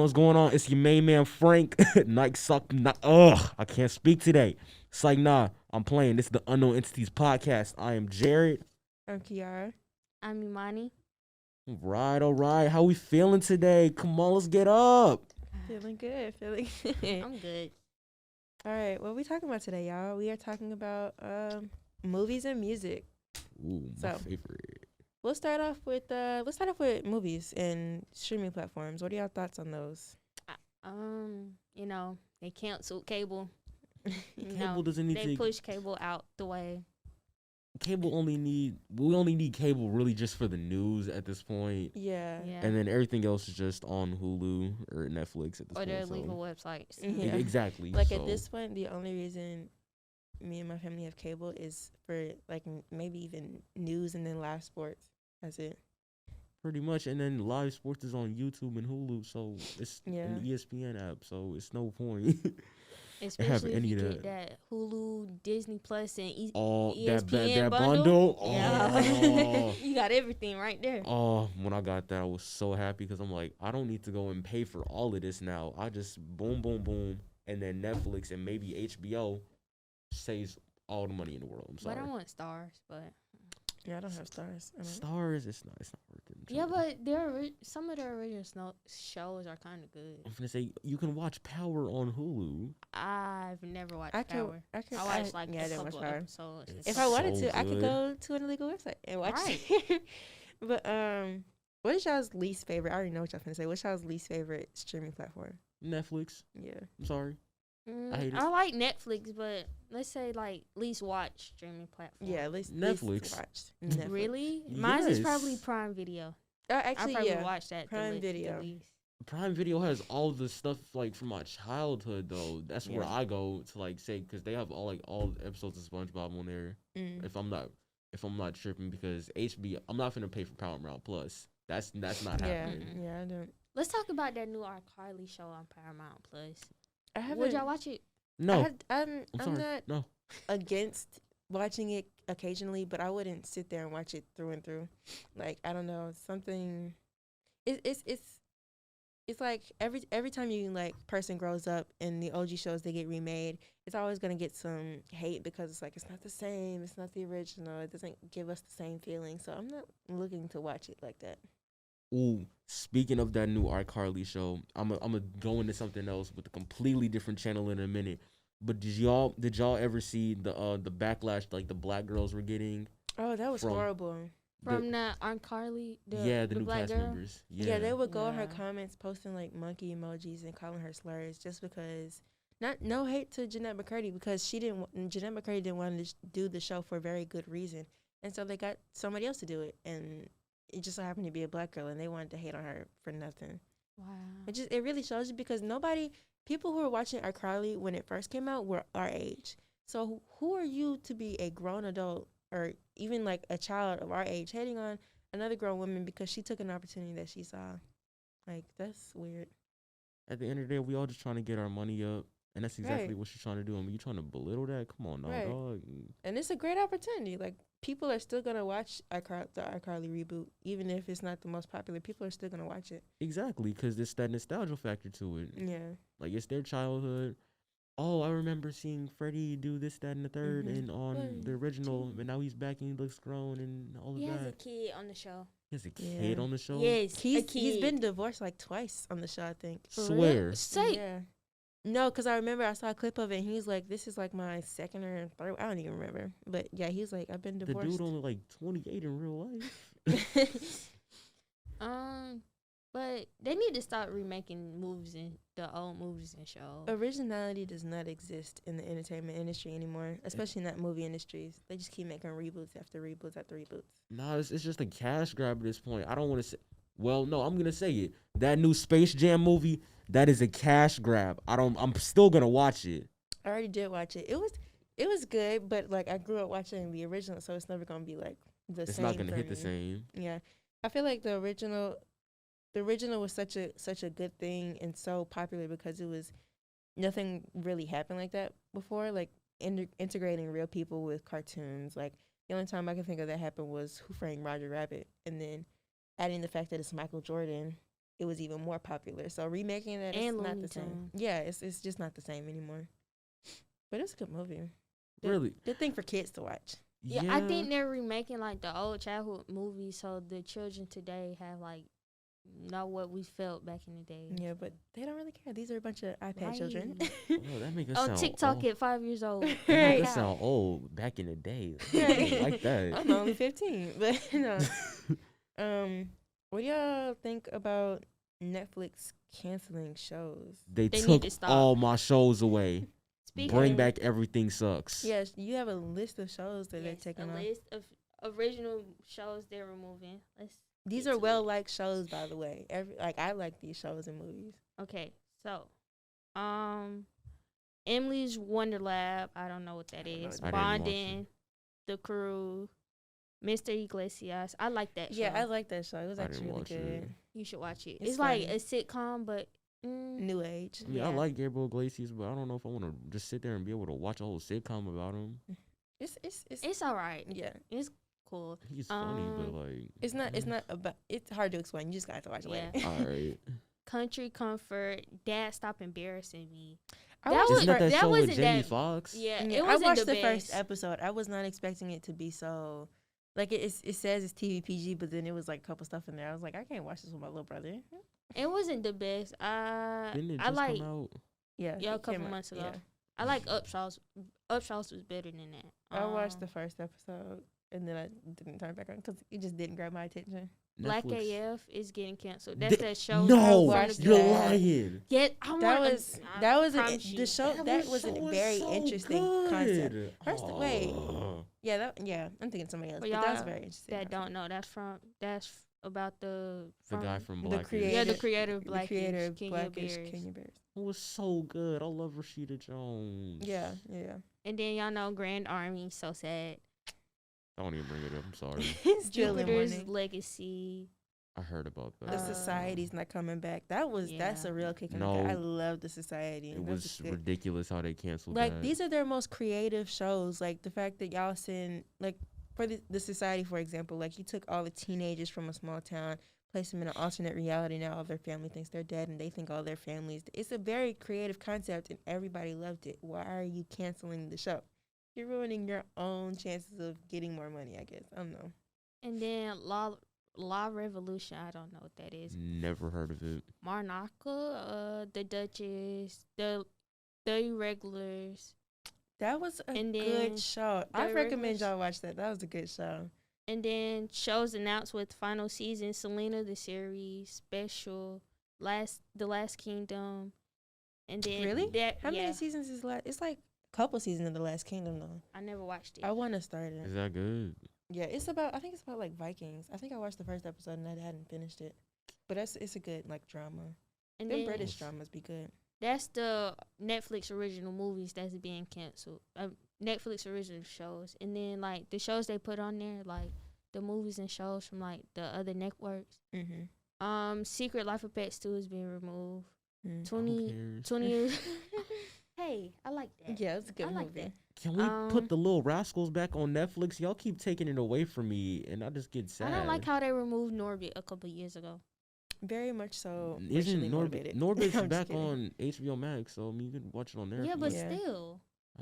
What's going on? It's your main man Frank. Nike suck. I can't speak today. It's like nah. I'm playing. This is the Unknown Entities podcast. I am Jared. I'm Kiara. I'm Imani. All right. How we feeling today? Come on, let's get up. Feeling good. Feeling good. I'm good. All right. What we talking about today, y'all? We are talking about movies and music. Ooh, my So. favorite. We'll start off with movies and streaming platforms. What are y'all thoughts on those? They canceled cable. Cable doesn't need They to. pushed cable out the way. Cable only need. We only need cable really just for the news at this point. Yeah. Yeah. And then everything else is just on Hulu or Netflix at this Or point. their so- legal websites. Yeah. Exactly. Like so. at this point, the only reason me and my family have cable is for like maybe even news and then live sports. That's it. Pretty much, and then live sports is on YouTube and Hulu, so it's Yeah. an ESPN app, so it's no point. Especially if any you of get that Hulu, Disney Plus, and All ESPN that bundle. bundle. Yeah. You got everything right there. When I got that, I was so happy because I'm like, I don't need to go and pay for all of this now. I just boom, boom, boom, and then Netflix and maybe HBO saves all the money in the world. I'm sorry. But I want stars. But Yeah, I don't have stars. Stars, it's not worth it. I'm yeah, sorry. but some of their original shows are kind of good. I'm gonna say you can watch Power on Hulu. I've never watched I Power. can. I watched like yeah, I a didn't watch couple Power. episodes. It's If I wanted so to, I could good. go to an illegal website and watch Right. it. But what is y'all's least favorite? I already know what y'all finna say. What's y'all's least favorite streaming platform? Netflix. Yeah. I'm sorry. I hate it. I like Netflix, but let's say like least watch streaming platform. Yeah, at least Netflix. watched. Netflix. Really? Mine is probably Yes. Prime Video. Actually, I probably yeah. watch that Prime the Video. least. Prime Video has all the stuff like from my childhood though. That's where Yeah. I go to like say because they have all the episodes of SpongeBob on there. Mm. If I'm not tripping because HBO, I'm not finna pay for Paramount Plus. That's not Yeah, happening. yeah, I don't. Let's talk about that new iCarly show on Paramount Plus. I haven't. Would y'all watch it? No, I'm I'm sorry. not No, against watching it occasionally, but I wouldn't sit there and watch it through and through. Like I don't know something. It's like every time you like person grows up and the OG shows they get remade, it's always gonna get some hate because it's like it's not the same, it's not the original, it doesn't give us the same feeling. So I'm not looking to watch it like that. Ooh, speaking of that new iCarly show, I'm a go into something else with a completely different channel in a minute. But did y'all ever see the backlash like the black girls were getting? Oh, that was From- horrible. From that iCarly, the the new black cast girl. members. Yeah, they would go in her Yeah. comments posting like monkey emojis and calling her slurs just because. No hate to Jeanette McCurdy because Jeanette McCurdy didn't want to do the show for a very good reason, and so they got somebody else to do it, and it just so happened to be a black girl, and they wanted to hate on her for nothing. Wow. It really shows you because people who were watching iCarly when it first came out were our age. So who are you to be a grown adult or even like a child of our age hating on another grown woman because she took an opportunity that she saw? Like that's weird. At the end of the day, we all just trying to get our money up, and that's exactly Right. what she's trying to do. I mean, you trying to belittle that? Come on, now, Right. dog. And it's a great opportunity. Like people are still gonna watch the iCarly reboot, even if it's not the most popular. People are still gonna watch it. Exactly, because there's that nostalgia factor to it. Yeah. Like it's their childhood. Oh, I remember seeing Freddie do this, that, and the 3rd, Mhm. and on One, the original, two. but now he's back and he looks grown and all of He has a that. kid on the show. He has a Yeah. kid on the show. Yes, a He's kid. been divorced like twice on the show, I think. For Swear. real? Say. Yeah. No, because I remember I saw a clip of it and he was like, this is like my second or third. I don't even remember. But yeah, he's like, I've been The divorced. dude only like 28 in real life. But they need to stop remaking movies and the old movies and shows. Originality does not exist in the entertainment industry anymore, especially not movie industries. They just keep making reboots after reboots after reboots. Nah, it's just a cash grab at this point. I don't want to say. Well, no, I'm gonna say it. That new Space Jam movie, that is a cash grab. I'm still gonna watch it. I already did watch it. It was good, but like I grew up watching the original, so it's never gonna be like the It's same. not gonna for hit the me. same. Yeah, I feel like the original was such a good thing and so popular because it was nothing really happened like that before. Like integrating real people with cartoons. Like the only time I can think of that happened was Who Framed Roger Rabbit, and then adding the fact that it's Michael Jordan it was even more popular. So remaking that is And not Looney the same. Tunes. Yeah, it's just not the same anymore. But it's a good movie. Good- Really? Good thing for kids to watch. Yeah, I think they're remaking like the old childhood movies, so the children today have like know what we felt back in the day. Yeah, but they don't really care. These are a bunch of iPad children. Right. Oh, that make us On sound TikTok old. at 5 years old. That Right. make us sound old back in the day. Right. Like that. I'm only 15, but no. What do y'all think about Netflix canceling shows? They They need took to stop. all my shows away. Speaking Bring of- back Everything Sucks. Yes, you have a list of shows that they're yes, taking a off. list of original shows they're removing. These get are to well liked shows, by the way. I like these shows and movies. Okay, so, Emily's Wonder Lab. I don't know what that I don't know is. what that is. I didn't watch Bonding, The Crew, Mr. Iglesias. I like that show. Yeah, I like that show. It was I actually didn't really watch good. it. You should watch it. It's It's like funny. a sitcom, but New age. I mean, I Yeah. like Gabriel Iglesias, but I don't know if I want to just sit there and be able to watch a whole sitcom about him. it's all right. Yeah. It's cool. He's funny, but Um, like It's not about. It's hard to explain. You just got to watch it Yeah. later. all right. Country Comfort. Dad, stop embarrassing me. I That watched was- Isn't that that that show with wasn't Jamie that- Foxx? Yeah, Yeah, it I wasn't watched the the first best. episode. I was not expecting it to be so. Like it says it's TV PG, but then it was like a couple stuff in there. I was like, I can't watch this with my little brother. It wasn't the best. Didn't it I just like. come out? Yeah, Yeah, a it came couple out- months ago. yeah. I like Upshaw's. Upshaw's was better than that. I watched the Um, first episode and then I didn't turn back on because it just didn't grab my attention. Black Netflix. AF is getting canceled. That's that show. No, watched from you're the- that. lying. Yeah, I That want- was I that was promise the you. show. That was a very interesting concept. First, wait. Oh. Yeah, I'm thinking somebody else, For but that was y'all very interesting. That don't know. That's about the The guy from the Black creator- yeah, the Black creator of the Blackish, creator of Kenya Blackish Bears. Kenya Bears. It was so good. I love Rashida Jones. Yeah. And then y'all know Grand Army, so sad. Don't even bring it up. I'm sorry. Still in Jupiter's mourning. Legacy. I heard about The that. Society's not coming back. That's Yeah. a real kick in No. the gut. I love the Society. It That's was a good- ridiculous how they canceled like that. these are their most creative shows. Like the fact that y'all send like for the Society, for example, like you took all the teenagers from a small town, placed them in an alternate reality. Now all their family thinks they're dead, and they think all their families. It's a very creative concept, and everybody loved it. Why are you canceling the show? You're ruining your own chances of getting more money. I guess I don't know. And then Law Revolution. I don't know what that is. Never heard of it. Marnaka, the Duchess, the Irregulars. That was a And then good show. I the recommend regulars- y'all watch that. That was a good show. And then shows announced with final season: Selena the series, Special, The Last Kingdom, and then Really? that How yeah, many seasons is last? It's like a couple seasons of The Last Kingdom though. I never watched it. I want to start it. Is that good? Yeah, it's about. I think it's about like Vikings. I think I watched the first episode and I hadn't finished it. But it's a good like drama. And Them then British dramas be good. that's the Netflix original movies that's being canceled. Netflix original shows, and then like the shows they put on there, like the movies and shows from like the other networks. Mm-hmm. Secret Life of Pets 2 is being removed. Mm. 20 years. Hey, I like that. Yeah, it's a good I like movie. that. Can we Um, put the Little Rascals back on Netflix? Y'all keep taking it away from me, and I just get sad. I don't like how they removed Norbit a couple years ago. Very much so. Isn't racially Norbit? motivated. Norbit's I'm just back kidding. on HBO Max, so I mean you can watch it on there. Yeah, if but you- Yeah. still. I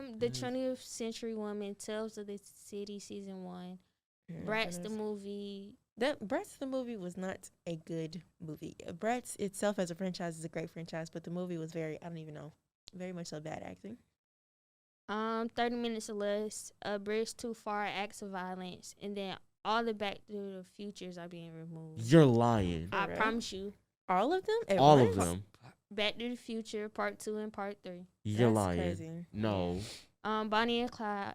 mean, The yeah. 20th Century Woman, Tales of the City, Season 1. Yeah, Bratz that the is- movie. That Bratz the movie was not a good movie. Bratz itself as a franchise is a great franchise, but the movie was very I don't even know, very much so bad acting. 30 Minutes or Less, A Bridge Too Far, Acts of Violence, and then all the Back to the Futures are being removed. You're lying. I Correct. promise you. All of them? At All once? of them. Back to the Future, Part 2 and Part 3. You're That's lying. crazy. No, Bonnie and Clyde.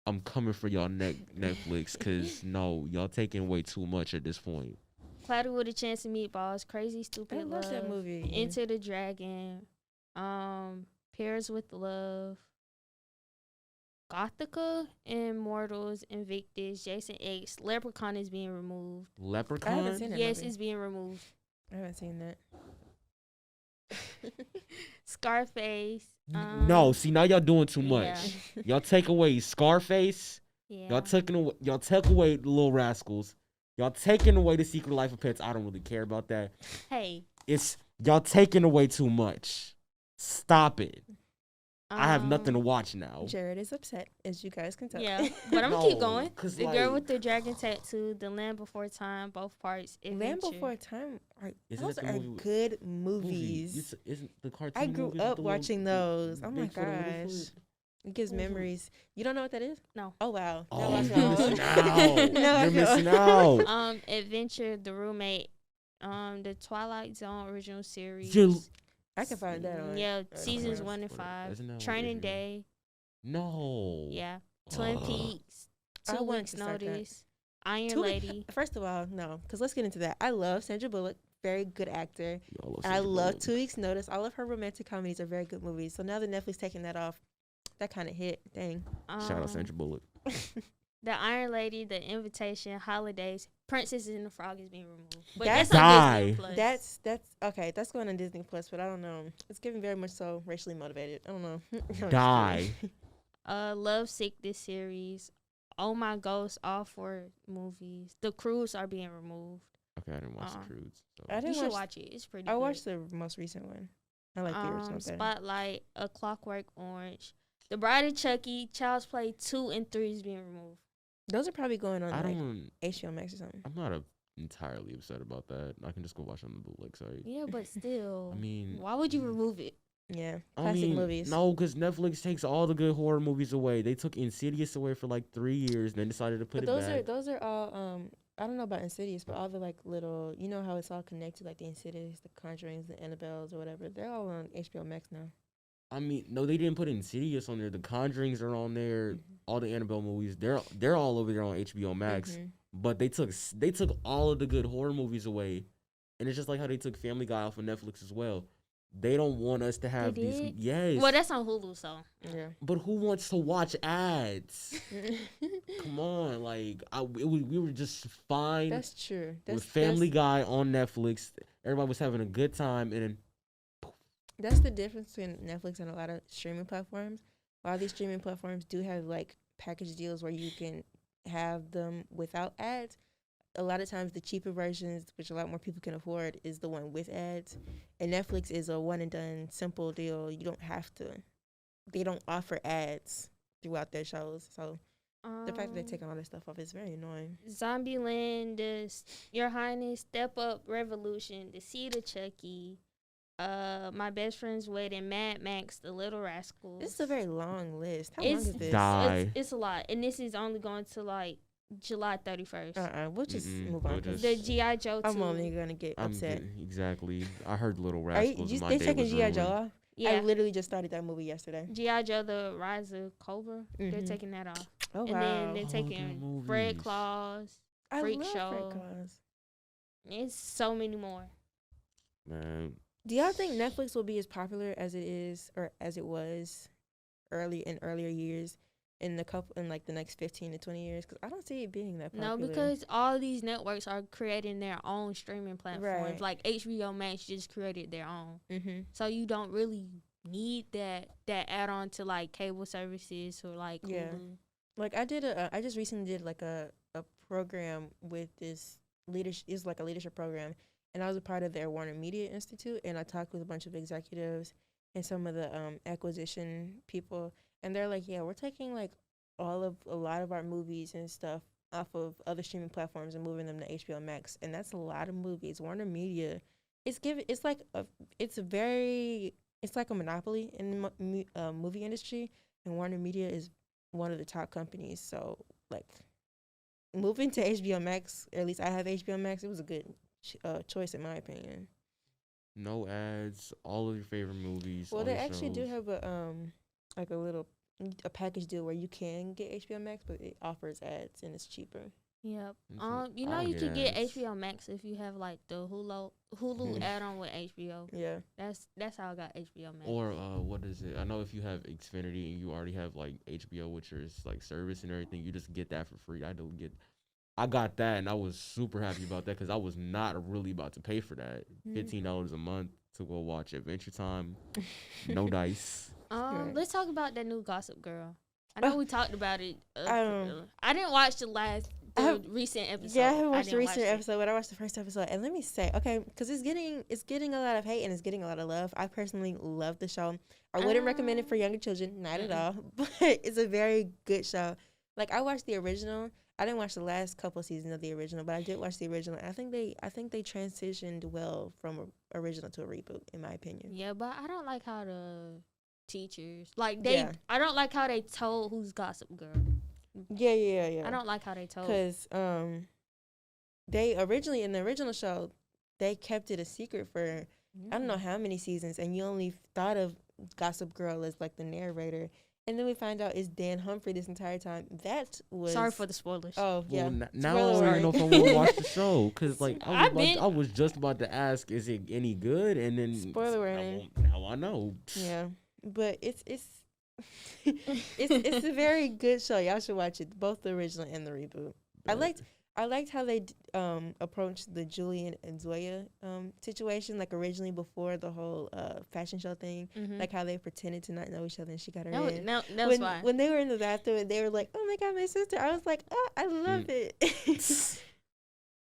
I'm coming for y'all Netflix because no, y'all taking way too much at this point. Cloudy with a Chance of Meatballs, Crazy Stupid I Love, love that movie. Into the Dragon, Pairs with Love, Gothica, Immortals, Invictus, Jason X, Leprechaun is being removed. Leprechaun. seen that Yes, movie. it's being removed. I haven't seen that. Scarface. No, see now y'all doing too much. Yeah. Y'all take away Scarface. Yeah. Y'all took away the Little Rascals. Y'all taking away The Secret Life of Pets. I don't really care about that. Hey, It's y'all taking away too much. Stop it. I have nothing to um, watch now. Jared is upset, as you guys can tell. Yeah, but I'm gonna keep No, going. 'cause, The Girl like- with the Dragon Tattoo, The Land Before Time, both parts. Land Adventure. Before Time, Isn't those that the are movie- good movies. Isn't the cartoon? I grew movies with up the watching those. Oh my Bigfoot and gosh. Littlefoot? It gives Mhm. memories. You don't know what that is? No. Oh wow. Oh, Now I you're know. missing out. No, I You're know. missing out. Adventure, The Roommate, the Twilight Zone original series. You- I can find that on. Yeah, on seasons somewhere 1 and What- 5. isn't that on Training HBO? Day. No. Yeah. Twin Ugh. Peaks. I 2 wanted Weeks to start that. Notice. Iron Two- Lady. First of all, no, because let's get into that. I love Sandra Bullock, very good actor. Y'all love And I Sandra love Bullock. 2 Weeks Notice. All of her romantic comedies are very good movies. So now that Netflix taking that off, that kind of hit. Dang. Shout out Sandra Bullock. The Iron Lady, The Invitation, Holidays, Princess and the Frog is being removed. But That's- that's on Disney Die. Plus. That's okay. That's going on Disney Plus, but I don't know. It's giving very much so racially motivated. I don't know. I'm just kidding. Die. Love Sick, this series. Oh My Ghost, all 4 movies. The Cruise are being removed. Okay, I didn't watch Uh-uh. The Cruise. So. I You didn't should watch. watch it. It's pretty I good. watched the most recent one. I like the original better. Spotlight, A Clockwork Orange. The Bride of Chucky, Child's Play 2 and 3 is being removed. Those are probably going on I like don't. HBO Max or something. I'm not entirely upset about that. I can just go watch on the bootleg site. Yeah, but still. I mean, why would you remove it? Yeah, I classic mean, movies. no, because Netflix takes all the good horror movies away. They took Insidious away for like 3 years, then decided to put but it back. those are all I don't know about Insidious, but all the like little, you know how it's all connected, like the Insidious, the Conjurings, the Annabelles, or whatever. They're all on HBO Max now. I mean, no, they didn't put Insidious on there. The Conjurings are on there. Mm-hmm. All the Annabelle movies, they're all over there on HBO Max. Mhm. But they took all of the good horror movies away, and it's just like how they took Family Guy off of Netflix as well. They don't want us to have these. did? Yes. Well, that's on Hulu, so. Yeah. but who wants to watch ads? Come on, like we were just fine That's true. with Family Guy on Netflix. Everybody was having a good time, and then That's the difference between Netflix and a lot of streaming platforms. A lot of these streaming platforms do have like package deals where you can have them without ads. A lot of times the cheaper versions, which a lot more people can afford, is the one with ads. And Netflix is a one and done simple deal. You don't have to. They don't offer ads throughout their shows. So the fact that they're taking all this stuff off is very annoying. Zombieland, Your Highness, Step Up Revolution, The Seed of Chucky, My Best Friend's Wedding, Mad Max, The Little Rascals. This is a very long list. How long It's- is this? Die. It's a lot, and this is only going to like July 31st. We'll just Mm-mm, move on. we'll 'cause The G.I. Joe 2. I'm only gonna get I'm upset. exactly. I heard Little Are you, Rascals. and my they day taking was G.I. Joe ruined. off? I Yeah. literally just started that movie yesterday. G.I. Joe, The Rise of Cobra. They're Mhm. taking that off. Oh And wow! then they're Oh, taking good Fred movies. Claus. I Freak love Show. Fred Claus. It's so many more. Man, Do y'all think Netflix will be as popular as it is or as it was earlier years in like the next 15 to 20 years? Because I don't see it being that popular. No, because all these networks are creating their own streaming platforms. Right. Like HBO Max just created their own. mm-hmm. So you don't really need that add on to like cable services or like Hulu. Yeah. Like I just recently did like a program with this leadership. It's like a leadership program, and I was a part of their Warner Media Institute, and I talked with a bunch of executives and some of the acquisition people, and they're like, yeah, we're taking like a lot of our movies and stuff off of other streaming platforms and moving them to HBO Max, and that's a lot of movies. Warner Media, it's like a monopoly in the movie industry, and Warner Media is one of the top companies. So like moving to HBO Max, or at least I have HBO Max, it was a good choice in my opinion. no ads. All of your favorite movies. Well, all they your actually do shows. have a package deal where you can get HBO Max, but it offers ads and it's cheaper. Yep. Mhm. You I know don't you get can get ads. HBO Max if you have like the Hulu Mhm. add on with HBO. Yeah. That's how I got HBO Max. Or what is it? I know if you have Xfinity and you already have like HBO, which is like service and everything, you just get that for free. I got that and I was super happy about that because I was not really about to pay for that. $15 a month to go watch Adventure Time. No dice. Right. Let's talk about that new Gossip Girl. I know we talked about it. I I didn't watch the the recent episode. Yeah, I haven't watched the didn't recent watch it. episode, but I watched the first episode. And let me say, okay, because it's getting a lot of hate and it's getting a lot of love. I personally love the show. I wouldn't recommend it for younger children, not at all. But it's a very good show. Like I watched the original. I didn't watch the last couple seasons of the original, but I did watch the original. I think they transitioned well from original to a reboot, in my opinion. Yeah, but I don't like how the teachers they. Yeah. I don't like how they told who's Gossip Girl. Yeah. I don't like how they told. Because they originally in the original show, they kept it a secret for I don't know how many seasons, and you only thought of Gossip Girl as like the narrator, and then we find out it's Dan Humphrey this entire time. That was Sorry for the spoilers. Oh yeah. Well, now I Spoiler don't even know if I want to watch the show because, like, I was just about to ask, is it any good? And then Spoiler warning. Now I know. Yeah, but it's it's a very good show. Y'all should watch it, both the original and the reboot. I liked how they approached the Julian and Zoya situation, like originally before the whole fashion show thing, like how they pretended to not know each other and she got her in. That was fine. When they were in the bathroom and they were like, "Oh my god, my sister!" I was like, "Oh, I love it."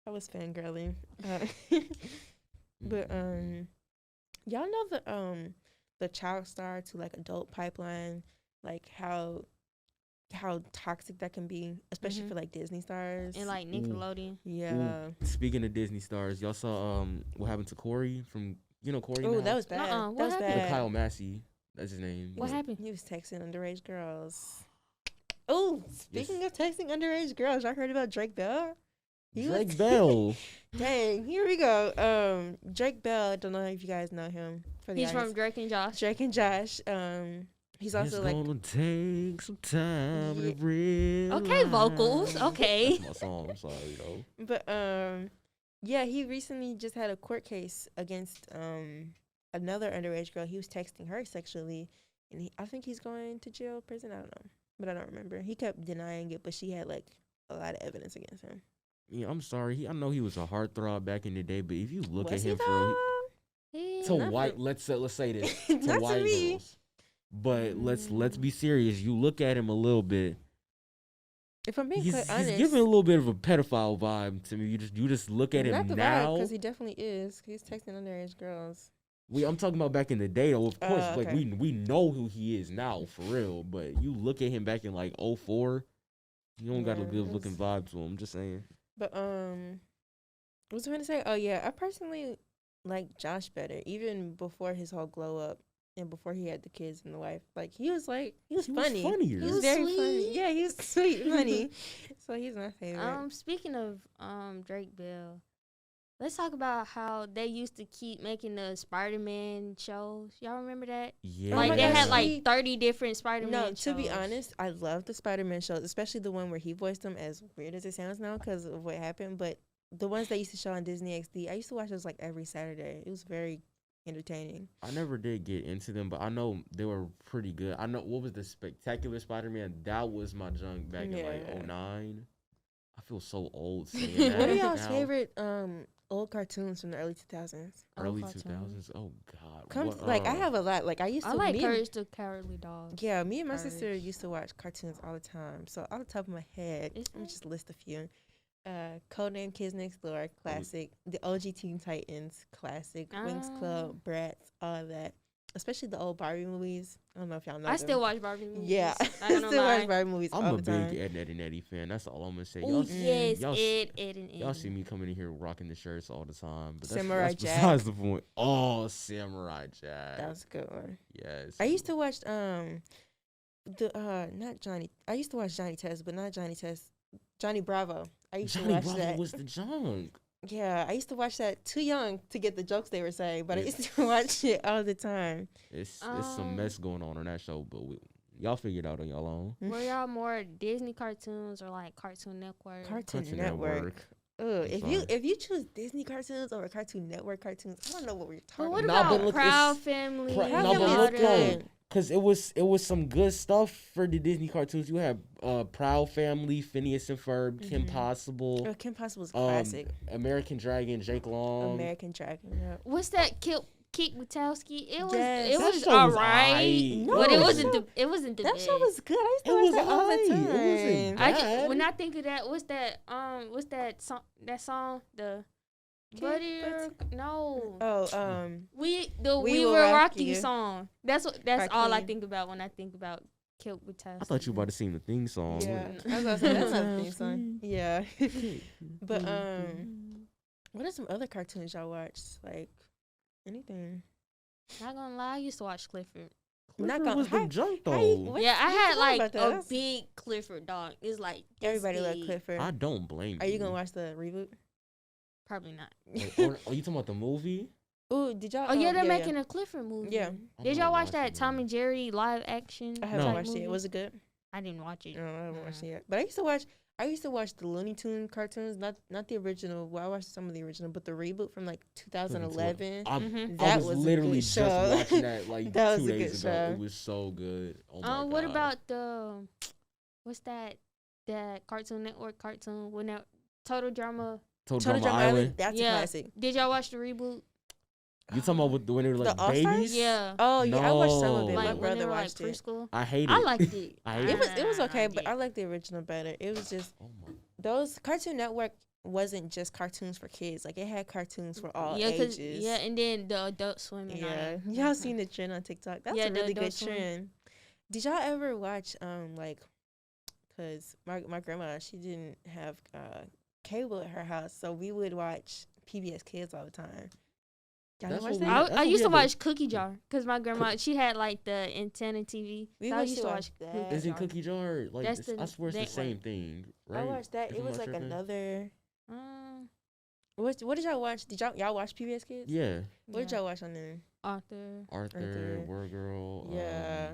I was fangirling. But y'all know the child star to like adult pipeline, like how toxic that can be, especially for like Disney stars and like Nickelodeon. Yeah. Ooh. Speaking of Disney stars, y'all saw what happened to Corey from Corey? Oh, now? that was bad. What That was happened? bad. Kyle Massey. That's his name. What happened? He was texting underage girls. Oh, speaking of texting underage girls, y'all heard about Drake Bell? Drake Bell. Dang, here we go. Drake Bell, I don't know if you guys know him. He's from Drake and Josh. Drake and Josh. He's also it's gonna take some time to realize. Okay, vocals. Okay. That's my song. I'm sorry though. But yeah, he recently just had a court case against another underage girl. He was texting her sexually, and I think he's going to jail, prison. I don't know, but I don't remember. He kept denying it, but she had like a lot of evidence against him. Yeah, I'm sorry. I know he was a heartthrob back in the day, but if you look Was at he him for Yeah. to Not white, for- let's say this Not to to white me. girls. But let's be serious. You look at him a little bit. If I'm being He's quite honest, giving a little bit of a pedophile vibe to me. You just look at him now. because he definitely is. He's texting underage girls. I'm talking about back in the day, though. Of course, like okay. we know who he is now for real. But you look at him back in like 2004, you don't got a Yeah, good looking it's- vibe to him. Just saying. But what was I gonna say? Oh yeah, I personally like Josh better, even before his whole glow up and before he had the kids and the wife. Like he was funny. funnier. He was was very sweet. funny. Yeah, he was sweet and funny. So he's my favorite. Speaking of Drake Bell, let's talk about how they used to keep making the Spider-Man shows. Y'all remember that? Yeah. Like my they gosh, had like he- 30 different Spider-Man No, shows. to be honest, I love the Spider-Man shows, especially the one where he voiced them. As weird as it sounds now, because of what happened, but the ones they used to show on Disney XD, I used to watch those like every Saturday. It was very entertaining. I never did get into them, but I know they were pretty good. I know what was the Spectacular Spider-Man. That was my junk back in like Yeah. 2009. I feel so old saying that. What are y'all's now. favorite old cartoons from the early 2000s? Early cartoons. 2000s? Oh God. I have a lot. Like I used to. I like me and- Courage the Cowardly Dog. Yeah, me and my sister Courage. used to watch cartoons all the time. So off the top of my head, Is let me there? just list a few. Codename Kids Next Door, classic. The OG Teen Titans, classic. Winx Club, Bratz, all of that. Especially the old Barbie movies. I don't know if y'all know. I them. still watch Barbie movies. Yeah, I I don't know still watch lie. Barbie movies I'm all a the big time. Ed, Ed and Eddie fan. That's all I'm gonna say. Oh Y'all, yes, y'all, Ed and Eddie. y'all see me coming in here rocking the shirts all the time. But Samurai that's Jack. besides the point. Oh, Samurai Jack. That was a good one. Yes. I used to watch not Johnny. I used to watch Johnny Test, but not Johnny Test. Johnny Bravo. I used Johnny to watch Bravo that. was the junk. Yeah, I used to watch that too young to get the jokes they were saying, but I Yeah. used to watch it all the time. It's some mess going on that show, but y'all figure it out on y'all own. Were y'all more Disney cartoons or like Cartoon Network? Cartoon Network. Ugh, I'm if you choose Disney cartoons over Cartoon Network cartoons, I don't know what we're talking But what Nah, but about look, Proud it's- Family? Pro- Proud no, but Family look is though, good. cause it was some good stuff for the Disney cartoons. You had Proud Family, Phineas and Ferb, Kim Possible, Kim Possible's classic. American Dragon, Jake Long. American Dragon. Yeah. What's that? Kick Butowski. It was Yes. it That was show was alright, aight. No, but it that wasn't show- it wasn't the That best. show was good. I used to It watch was that all the aight. time. It wasn't I bad. when I think of that, what's that song? That song, the Kick Buddy or no, Oh, we We Will Will Rock Rock You You. song. That's all I Cartoon. think about when I think about Kick Butowski. I thought you were about to sing the theme song. yeah. Mm. I was about to say that's not a theme song. Yeah. But what are some other cartoons y'all watched? Like anything? Not gonna lie, I used to watch Clifford. Not Clifford gonna- was the how- junk how though. you- what- Yeah, I you had forgot like about that. a That's- big Clifford dog. It's like this Everybody loved big. Clifford. I don't blame Are you gonna watch the reboot? Probably not. Are you talking about the movie? Oh, did y'all? Oh yeah, they're making a Clifford movie. Yeah. I'm Did not y'all watch watching that it. Tom and Jerry live action? I haven't No. watched it. Was it good? I didn't watch it. No, I haven't watched Mm. it yet. But I used to watch. I used to watch the Looney Tune cartoons, not the original. Well, I watched some of the original, but the reboot from like 2011. Mhm. That I was was a literally good just show. watching that like That was 2 a good days ago. show. It was so good. Oh my What God. about the what's that Cartoon Network cartoon when that Total Drama? Total Total Drama Drama Island? Island. That's Yeah. a classic. Did y'all watch the reboot? You talking about when they were like The All-Stars? babies? Yeah. Oh yeah, I watched some of it. No. Like My when they brother were like watched it. preschool. I hate it. I liked it. I hate It was okay, but I did. like the original better. It was just Oh my. those Cartoon Network wasn't just cartoons for kids. Like it had cartoons for all yeah, ages. yeah, and then the Adult Swim. And all Yeah, that. y'all seen the trend on TikTok? That's Yeah, a the really good Adult Swim. trend. Did y'all ever watch like, cause my grandma, she didn't have cable at her house, so we would watch PBS Kids all the time. Y'all That's didn't watch what that? That's I what used we to had watch Cookie Jar because my grandma she had like the antenna TV. We So I used used to to watch watch that. Is it Jar. Cookie Jar? Like That's it's- the I swear it's the network. same thing, right? I watched that. If It I'm was not like tripping? another. Um, What did y'all watch? Did y'all watch PBS Kids? Yeah, What did yeah. y'all watch on there? Arthur. Arthur, Word Girl. Yeah.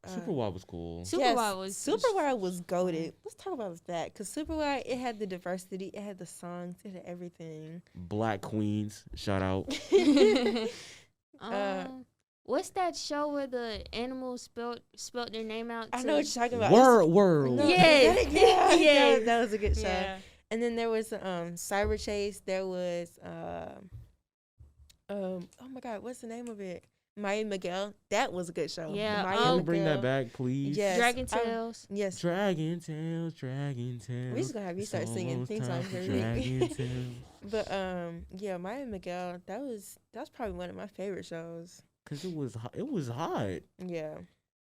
Super Wild was cool. Super Yes, Wild was Super Wild was goated. Let's talk about that because Super Wild, it had the diversity, it had the songs, it had everything. Black Queens, shout out. What's that show where the animals spelt their name out? I too? know what you're talking about. Word. No, Yes. yeah, Yes. that was a good show. Yeah. And then there was Cyber Chase. There was oh my God, what's the name of it? Maya Miguel. That was a good show. Yeah, Maya Can we um, bring that Miguel. back, please? Yes. Dragon I- Tales. Yes. Dragon Tales, Dragon Tales. We just gonna have you start It's singing almost theme time songs for every Dragon week. Tales. But yeah, Maya Miguel. That's probably one of my favorite shows. Cause it was hot. Yeah.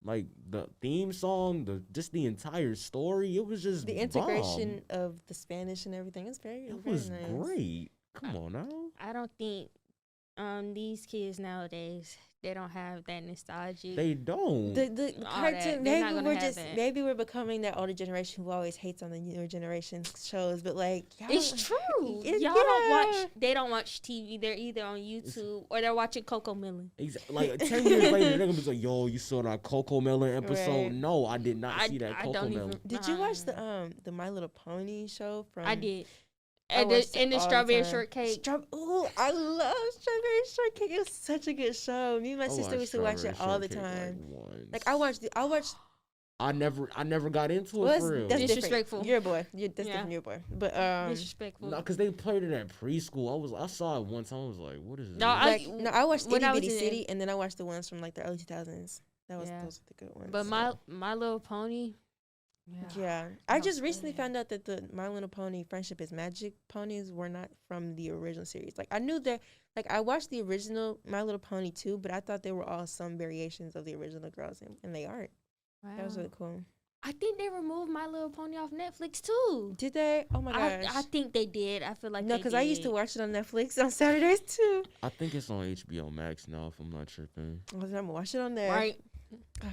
Like the theme song, just the entire story. It was just The integration of the Spanish and everything is very, It very was nice. great. Come on now. I don't think these kids nowadays they don't have that nostalgia. They don't. The All that. cartoon. They're Maybe not gonna we're have just that. maybe we're becoming that older generation who always hates on the newer generation shows. But like, y'all, It's true. It- Y'all don't yeah. watch. They don't watch TV. They're either on YouTube or they're watching Coco Melon. Like 10 years later, they're gonna be like, "Yo, you saw that Coco Melon episode?" Right. No, I did not I- see that I Coco don't Melon. even- Did you watch the My Little Pony show from? I did. I And watched the it all the strawberry time. shortcake. Ooh, I love Strawberry Shortcake. It was such a good show. Me and my I sister watched used to watch it Strawberry all the Shortcake, time. once. Like I watched. I never got into it Well, for real. that's Disrespectful. different. You're a boy. That's Yeah. different. You're a boy. But Disrespectful. No, cause they played it at preschool. I saw it one time. I was like, "What is this?" No, I- I watched when Itty I was Bitty in- City, and then I watched the ones from like the early 2000s. Those Yeah. are the good ones. But so. my Little Pony. Yeah, I That just was recently good. found out that the My Little Pony Friendship is Magic ponies were not from the original series. Like I knew that, like I watched the original My Little Pony too, but I thought they were all some variations of the original girls, and they aren't. That was Wow. really cool. I think they removed My Little Pony off Netflix too. Did they? Oh my gosh! I think they did. I feel like no, because because I used to watch it on Netflix on Saturdays too. I think it's on HBO Max now, if I'm not tripping. I was gonna watch it on there. right.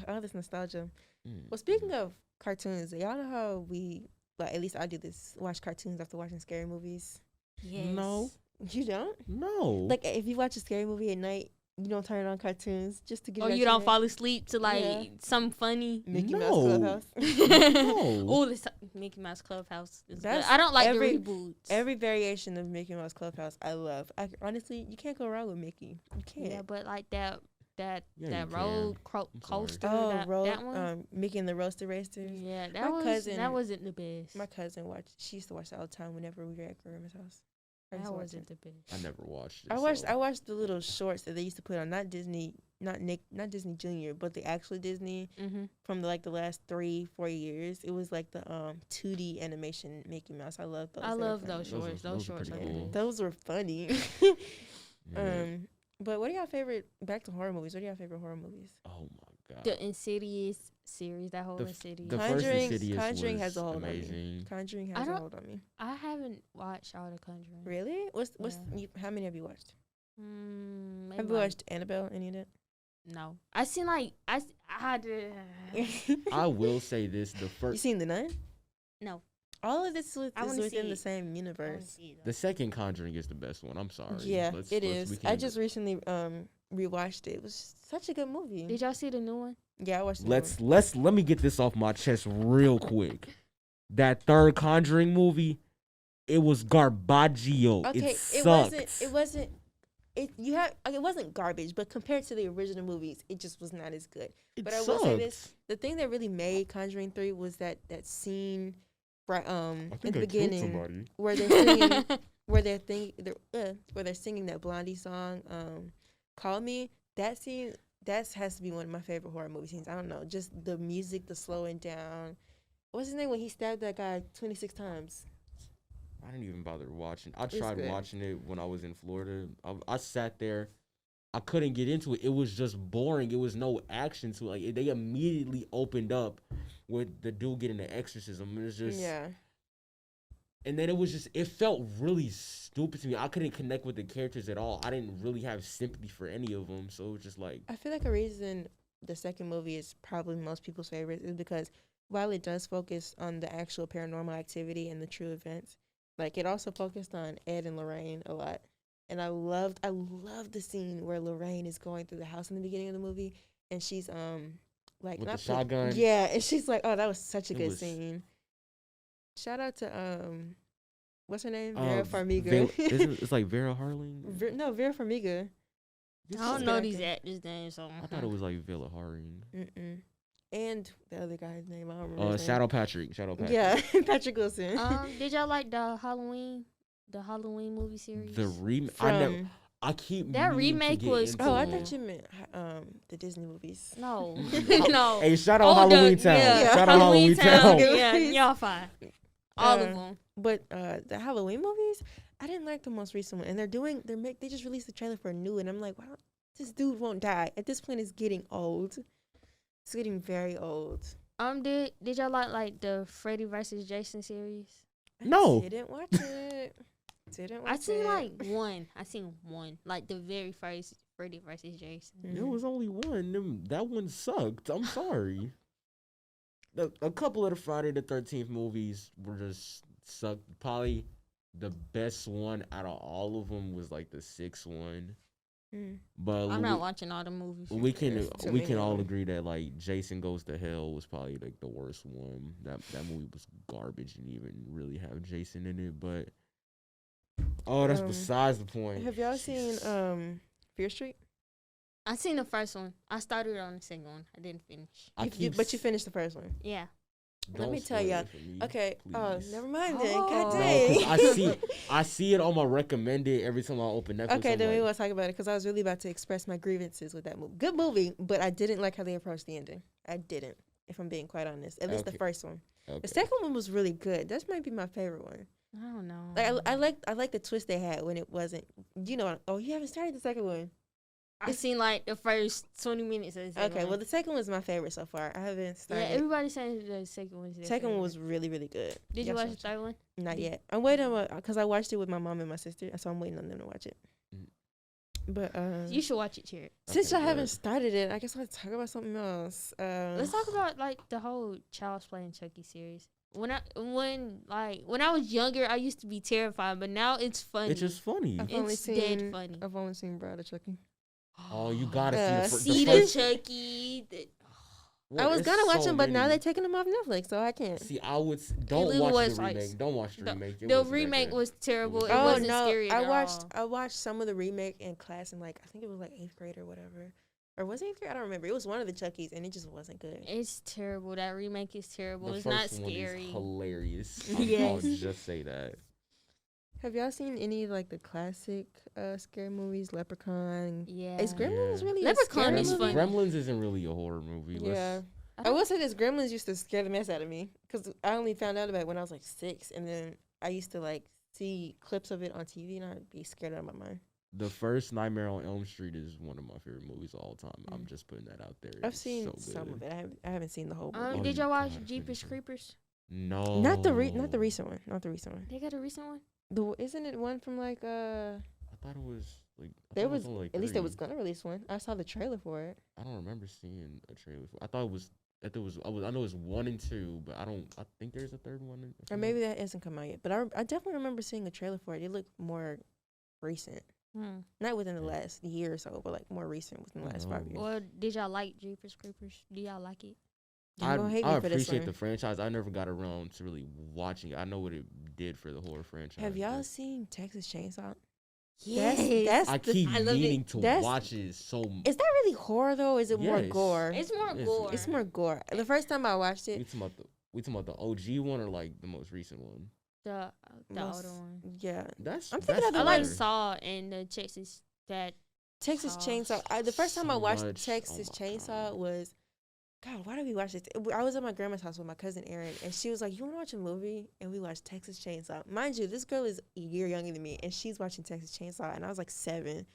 Oh, this nostalgia. Mm. Well, speaking of cartoons, y'all know how we, well, at least I do this, watch cartoons after watching scary movies. Yes. No. You don't? No. Like, if you watch a scary movie at night, you don't turn on cartoons just to get Or out you your don't head? fall asleep to like Yeah. something funny. Mickey Mouse No. Clubhouse. No. Oh, this Mickey Mouse Clubhouse. Is good. That's I don't like every- the reboots. Every variation of Mickey Mouse Clubhouse, I love. Honestly, you can't go wrong with Mickey. You can't. yeah, but like that Yeah, you road I'm sorry. coaster. Oh, that one. Mickey and the Roaster Racers. Yeah, my cousin- that wasn't the best. My cousin watched. She used to watch that all the time whenever we were at grandma's house. I used That to watch wasn't it. the best. I never watched it. I watched the little shorts that they used to put on, not Disney, not Disney Junior, but the actual Disney Mm-hmm. from the last 3-4 years. It was like the 2D animation Mickey Mouse. I love those. I They were love funny. those Those are- shorts. those Those are shorts are pretty Yeah, cool. those were funny. Yeah. But what are y'all favorite? Back to horror movies. What are y'all favorite horror movies? Oh my god. The Insidious series, that whole The f- Insidious. The first Conjuring- Insidious Conjuring was has a hold on me. amazing. Conjuring I has a don't- hold on me. I haven't watched all the Conjuring. Really? What's Yeah. how many have you watched? Maybe Have you like- watched Annabelle? Any of that? No, I seen like I had to. I will say this: the You first, seen The Nun? No, All of this is I wanna within see the it. same I wanna universe. see it, though. the second Conjuring is the best one. I'm sorry. Yeah, it we is. I can't- just recently rewatched it. It was such a good movie. Did y'all see the new one? Yeah, I watched it. let me get this off my chest real quick. That third Conjuring movie, it was garbaggio. Okay, it wasn't. It wasn't garbage, but compared to the original movies, it just was not as good. It But I will say sucked. this: the thing that really made Conjuring 3 was that scene, right? I In think the I killed beginning, somebody. where they're singing, where they're singing that Blondie song, "Call Me." That scene, that has to be one of my favorite horror movie scenes. I don't know, just the music, the slowing down. What's his name when he stabbed that guy 26 times? I didn't even bother watching. I It's tried good. watching it when I was in Florida. I sat there. I couldn't get into it. It was just boring. It was no action to it. Like they immediately opened up with the dude getting the exorcism. It was just Yeah. And then it felt really stupid to me. I couldn't connect with the characters at all. I didn't really have sympathy for any of them. So it was just like I feel like a reason the second movie is probably most people's favorite is because while it does focus on the actual paranormal activity and the true events, like it also focused on Ed and Lorraine a lot. And I loved the scene where Lorraine is going through the house in the beginning of the movie and she's like with the not shotgun. yeah, and she's like, oh, that was such a It good was- scene. Shout out to what's her name? Uh, Vera Farmiga. It's like Vera Harling. Vera Farmiga. I don't She's know good these actor. actors' names. So I thought it was like Vera Harling. Mm-mm. And the other guy's name, I don't remember. his name. Shadow Patrick. Yeah, Patrick Wilson. Did y'all like the Halloween movie series? The remake. I From I keep That meaning to remake get was into oh, I it. cool. thought you meant the Disney movies. No, Oh, no. Hey, shout out Oh, Halloween the- Town. yeah, Shout out Halloween Town. Yeah, y'all fine. All Uh, of them. But the Halloween movies, I didn't like the most recent one. And they just released the trailer for a new one. I'm like, wow, this dude won't die. At this point, it's getting old. It's getting very old. Did y'all like the Freddy versus Jason series? No. I didn't watch it. I seen like one. I seen one, like the very first Freddy versus Jason. There was only one. That one sucked. I'm sorry. A couple of the Friday the 13th movies were just sucked. Probably the best one out of all of them was like the sixth one. Mm. But I'm not watching all the movies. we can There's too we many can of all them. agree that like Jason Goes to Hell was probably like the worst one. That movie was garbage and even really have Jason in it. But that's besides the point. Have y'all seen Fear Street? I seen the first one. I started on the second one. I didn't finish. But you finished the first one. Yeah. Let me tell y'all. Okay. Oh, please. never mind then. Oh. God No, dang. 'cause I see it on my recommended every time I open Netflix. Okay, I'm then we like, want to talk about it because I was really about to express my grievances with that movie. Good movie, but I didn't like how they approached the ending. I didn't, if I'm being quite honest. At least the Okay. first one. okay. The second one was really good. That might be my favorite one. I don't know. Like I like the twist they had when it wasn't. Oh, you haven't started the second one. I seen like the first 20 minutes of the second Okay, one. well the second one's my favorite so far. I haven't yeah, started. everybody saying the second one's their Second one favorite. was really really good. Did you Y'all watch should the third one? Not yet. I'm waiting because I watched it with my mom and my sister, so I'm waiting on them to watch it. Mm. But You should watch it, Cherry. since Okay, I haven't good. started it, I guess I'll talk about something else. Let's talk about like the whole Child's Play and Chucky series. When I was younger, I used to be terrified, but now it's funny. It's just funny. I've only It's dead seen. funny. I've only seen Bride of Chucky. Oh, you gotta See see the the first. Chucky. I was it's gonna watch so them, but now many. they're taking them off Netflix, so I can't. See, I would don't really watch was the like- remake. Don't watch the the- remake. It The wasn't that remake good. was terrible. It Oh, wasn't no, scary at all. I watched some of the remake in class in like I think it was like 8th grade or whatever, or was it 8th grade? I don't remember. It was one of the Chuckies, and it just wasn't good. It's terrible. That remake is terrible. The it's not first one is scary. hilarious. Yes. I'll just say that. Have y'all seen any of like the classic scary movies? Leprechaun. Yeah. Is Gremlins Yeah. really Leprechaun a is scary movie? funny. Gremlins isn't really a horror movie. Yeah. I I don't- will say this: Gremlins used to scare the mess out of me because I only found out about it when I was like 6, and then I used to like see clips of it on TV, and I'd be scared out of my mind. The first Nightmare on Elm Street is one of my favorite movies of all time. I'm just putting that out there. I've It's seen so some good. of it. I haven't seen the whole movie. Oh, Did you y'all watch gotta Jeepers finish it. Creepers? No, Not the recent one. Not the recent one. They got a recent one. Isn't it one from like I thought it was like there was only, like, at least they 3. was gonna release one. I saw the trailer for it. I don't remember seeing a trailer. I thought it was. I know it's 1 and 2, but I think there's a third one. Or maybe that hasn't come out yet. But I definitely remember seeing a trailer for it. It looked more recent. Not within the last year or so, but like more recent within the last 5 years. Or did y'all like Jeepers Creepers? Do y'all like it? You're gonna hate I me for this appreciate one. the franchise. I never got around to really watching it. I know what it did for the horror franchise. Have y'all but seen Texas Chainsaw? Yes. That's I the- keep I love it. needing to That's- watch it so. Is that really horror though? Or is it more Yes. gore? It's more It's- gore. It's more gore. The first time I watched We it, talking about the OG one or like the most recent one? the most- older one. yeah, That's I'm thinking that's of the I like one- fire. Saw and the Texas that Texas Oh, Chainsaw. The first time I so watched much. Texas Oh my Chainsaw God. was, God, why did we watch this? I was at my grandma's house with my cousin Erin, and she was like, "You want to watch a movie?" And we watched Texas Chainsaw. Mind you, this girl is a year younger than me, and she's watching Texas Chainsaw, and I was like 7.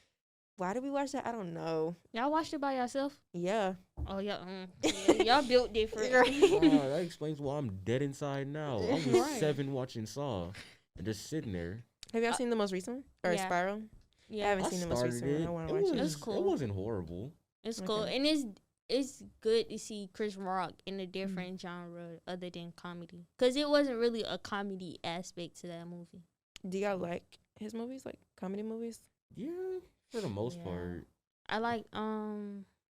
Why did we watch that? I don't know. y'all watched it by yourself. Yeah. Oh yeah, yeah y'all built different. Oh, that explains why I'm dead inside now. I was Right. 7 watching Saw and just sitting there. Have y'all seen the most recent one or yeah. Spiral? I Yeah, haven't I seen the most started recent one. it. I want It to watch it. It was It cool. wasn't horrible. it's cool, Okay. and it's good to see Chris Rock in a different genre other than comedy, because it wasn't really a comedy aspect to that movie. Do y'all like his movies, like comedy movies? Yeah, for the most Yeah. part. I like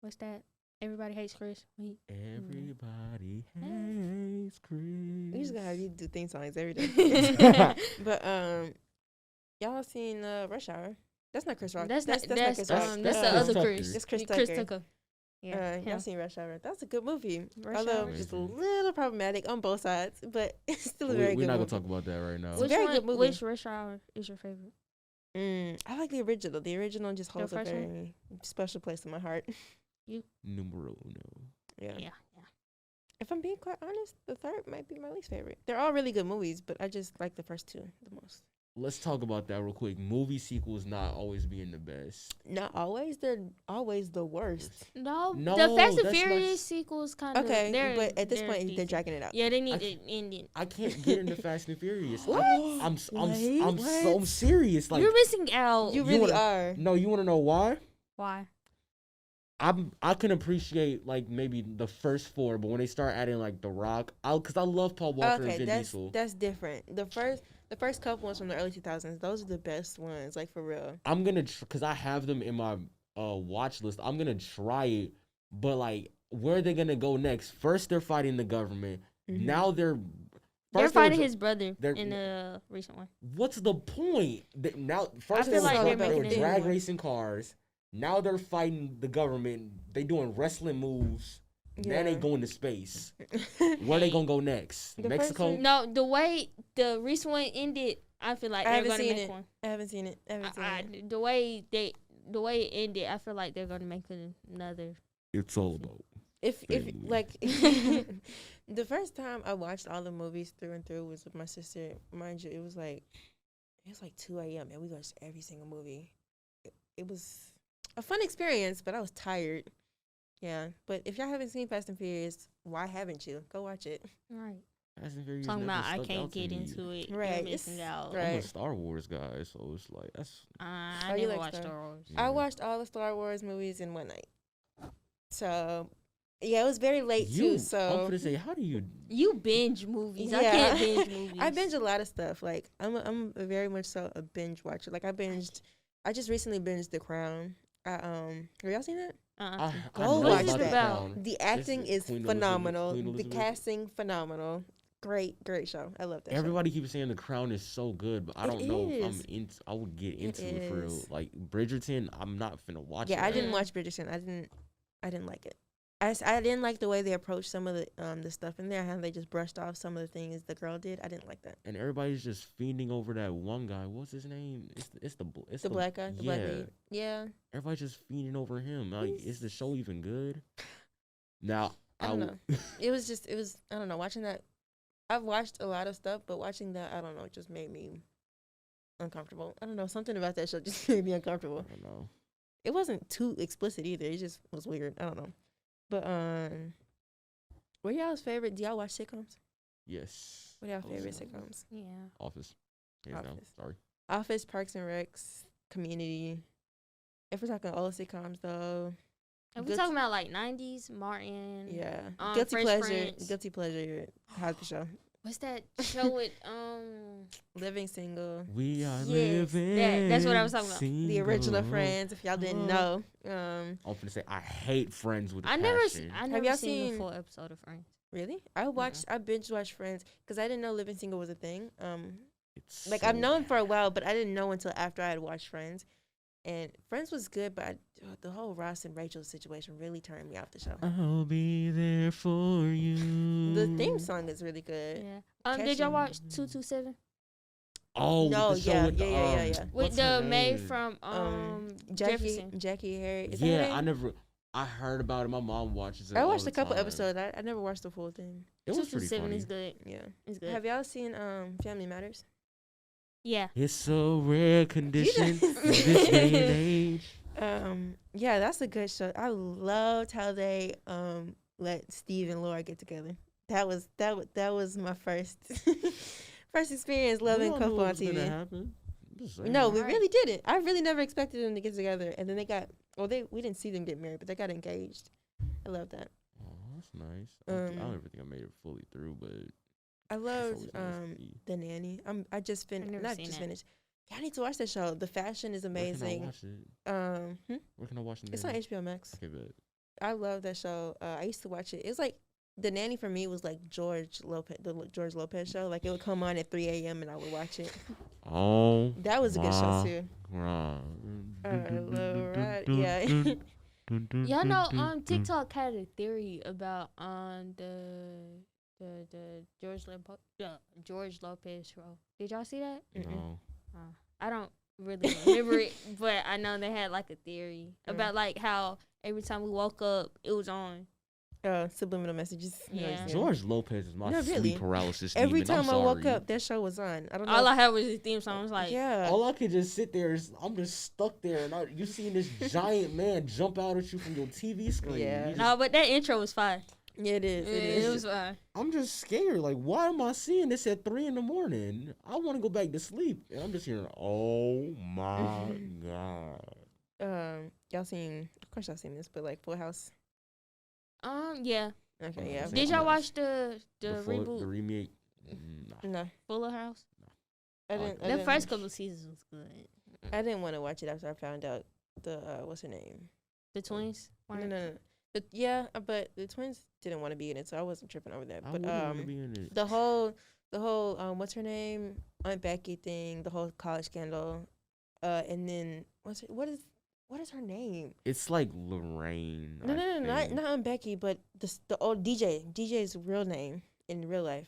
what's that? Everybody Hates Chris. Everybody hates Chris. We just gotta have you do theme songs every day. But y'all seen Rush Hour? That's not Chris Rock. That's not Chris that's Rock. that's the Chris other Tucker. Chris. That's Chris Chris Tucker. Tucker. Yeah, Y'all him. seen Rush Hour? That's a good movie. Rush Although Hour. just a Amazing. little problematic on both sides, but it's still a very We're good not gonna movie. talk about that right now. It's a Which very one? good movie. Which Rush Hour is your favorite? I like the original. The original just holds a first one? very special place in my heart. Numero uno. Yeah. Yeah. If I'm being quite honest, the third might be my least favorite. They're all really good movies, but I just like the first 2 the most. Let's talk about that real quick. Movie sequels not always being the best. Not always. They're always the worst. No, No, the Fast and that's not Furious s- sequels kind of. Okay, they're, but at this they're point, they're decent. dragging it out. Yeah, they need I to end it. I can't get into Fast and Furious. What? I'm Wait, so what? serious. Like You're missing out. You you really wanna- are. no, you want to know why? Why? I can appreciate like maybe the first 4, but when they start adding like The Rock, because I love Paul Walker and Okay, Vin that's Diesel. that's different. The first couple ones from the early 2000s, those are the best ones, like for real. I'm gonna because I have them in my watch list. I'm gonna try it, but like where are they gonna go next? First they're fighting the government. Mhm. Now they're They're first they were fighting dr- his brother they're- in the recent one. What's the point? Now first feel they like were, they're they were making it drag more. racing cars. Now they're fighting the government. They doing wrestling moves. Then they Yeah. going to space. Where they gonna go next? The first Mexico? one- No, the way the recent one ended, I feel like I they're haven't gonna seen make it. one. I haven't seen it. I haven't seen it. The way it ended, I feel like they're gonna make another. It's all about. If family. like the first time I watched all the movies through and through was with my sister. Mind you, it was like 2 a.m. and we watched every single movie. It was a fun experience, but I was tired. Yeah, but if y'all haven't seen Fast and Furious, why haven't you? Go watch it. Right. Fast and Furious Talking never about I stuck can't out to get me. into it. Right, You're it's- missing out. right. I'm a Star Wars guy, so it's like that's. I Oh, you never like watched Star- Star Wars. Yeah. I watched all the Star Wars movies in one night. So, yeah, it was very late You, too. I'm So gonna say, how do you? You binge movies. I Yeah. can't binge movies. I binge a lot of stuff. Like I'm a very much so a binge watcher. Like I just recently binged The Crown. Have y'all seen it? Uh-uh. I Go know watch about that. the Crown. The acting is Queen phenomenal. Elizabeth- Queen The Elizabeth. casting phenomenal. Great show. I love that. Everybody keeps saying The Crown is so good, but I It don't know if I'm is. in. I would get It into it for real. is. Like Bridgerton, I'm not finna watch. Show. Yeah, I that. didn't Mm. watch Bridgerton. I didn't like it. I didn't like the way they approached some of the stuff in there. How they just brushed off some of the things the girl did. I didn't like that. And everybody's just fiending over that one guy. What's his name? It's The black guy, the black lead. Yeah. Everybody's just fiending over him. Like, is the show even good? Now I don't know. It was I don't know, watching that. I've watched a lot of stuff, but watching that, I don't know, it just made me uncomfortable. I don't know, something about that show just made me uncomfortable. I don't know. It wasn't too explicit either. It just was weird. I don't know. But what y'all's favorite? Do y'all watch sitcoms? Yes. What are y'all favorite sitcoms? Yeah. Office. Hands down. Office. Sorry. Office, Parks and Recs, Community. If we're talking old sitcoms though, If we're talking about like 90s, Martin. yeah, Fresh Guilty Pleasure, Prince. Guilty Pleasure, Cosby Show, What's that show with Living Single, We are Yes, living. that's what I was talking about. the original single. Friends. If y'all didn't know, I'm finna say I hate Friends with a I never passion. seen y'all seen seen- the full episode of Friends. really, I binge watched Friends because I didn't know Living Single was a thing. It's Like so I've known for a while, but I didn't know until after I had watched Friends. And Friends was good, but the whole Ross and Rachel situation really turned me off the show. I'll be there for you. The theme song is really good. Yeah. Did y'all Catching- watch 227 Oh, No, with the show yeah, with the, yeah. with what's her the maid name? from Jefferson? Jackie Harry. Is that her Yeah, name? I heard about it. My mom watches it. I all watched the a couple time. episodes. I never watched the full thing. It was pretty 227 funny. is good. Yeah. It's good. Have y'all seen Family Matters? Yeah. It's a rare condition in this day and age. Yeah, that's a good show. I loved how they let Steve and Laura get together. That was my first first experience loving We all couple knew it on was gonna TV. happen. I'm just saying. No, we Right. really didn't. I really never expected them to get together, and then they got. Well, we didn't see them get married, but they got engaged. I love that. Oh, that's nice. I don't Um, ever think I made it fully through, but I it's loved always nice to see. The Nanny. I just finished. never Not seen just that. finished. Y'all need to watch that show. The fashion is Where can I amazing. watch it? Where can I watch it? It's on HBO Max. Okay, but I love that show. I used to watch it. It's like The Nanny for me was like George Lopez show. Like it would come on at 3 a.m. and I would watch it. oh, That was a good show my too. God. Right. Yeah. Y'all know TikTok had a theory about the George Lopez show. Did y'all see that? No. I don't really remember it, but I know they had like a theory about like how every time we woke up it was on. Subliminal messages. Yeah. George Lopez is my No, sleep really. paralysis. Every demon. I'm time I woke sorry. up, that show was on. I don't know. All I had was his theme song. I was like, yeah. All I could just sit there is I'm just stuck there, and you seeing this giant man jump out at you from your TV screen. Yeah. You just- no, but that intro was fine. Yeah, it is. It is. It was fine. I'm just scared. Like, why am I seeing this at 3 a.m? I want to go back to sleep, and I'm just hearing, "Oh my god!" Y'all seen? Of course, y'all seen this, but like Full House. Yeah. Okay, yeah. Seen Did Full y'all House. watch the The reboot remake? Nah. No, Fuller House? I I didn't. like I The didn't, first couple of seasons was good. I didn't want to watch it after I found out the what's her name? The twins. No. Yeah, but the twins didn't want to be in it, so I wasn't tripping over that. I But wouldn't want to be in it. the whole what's her name? Aunt Becky thing, the whole college scandal, and then what is her name? It's like Lorraine. No, I not think. Aunt Becky, but the old DJ. DJ's real name in real life.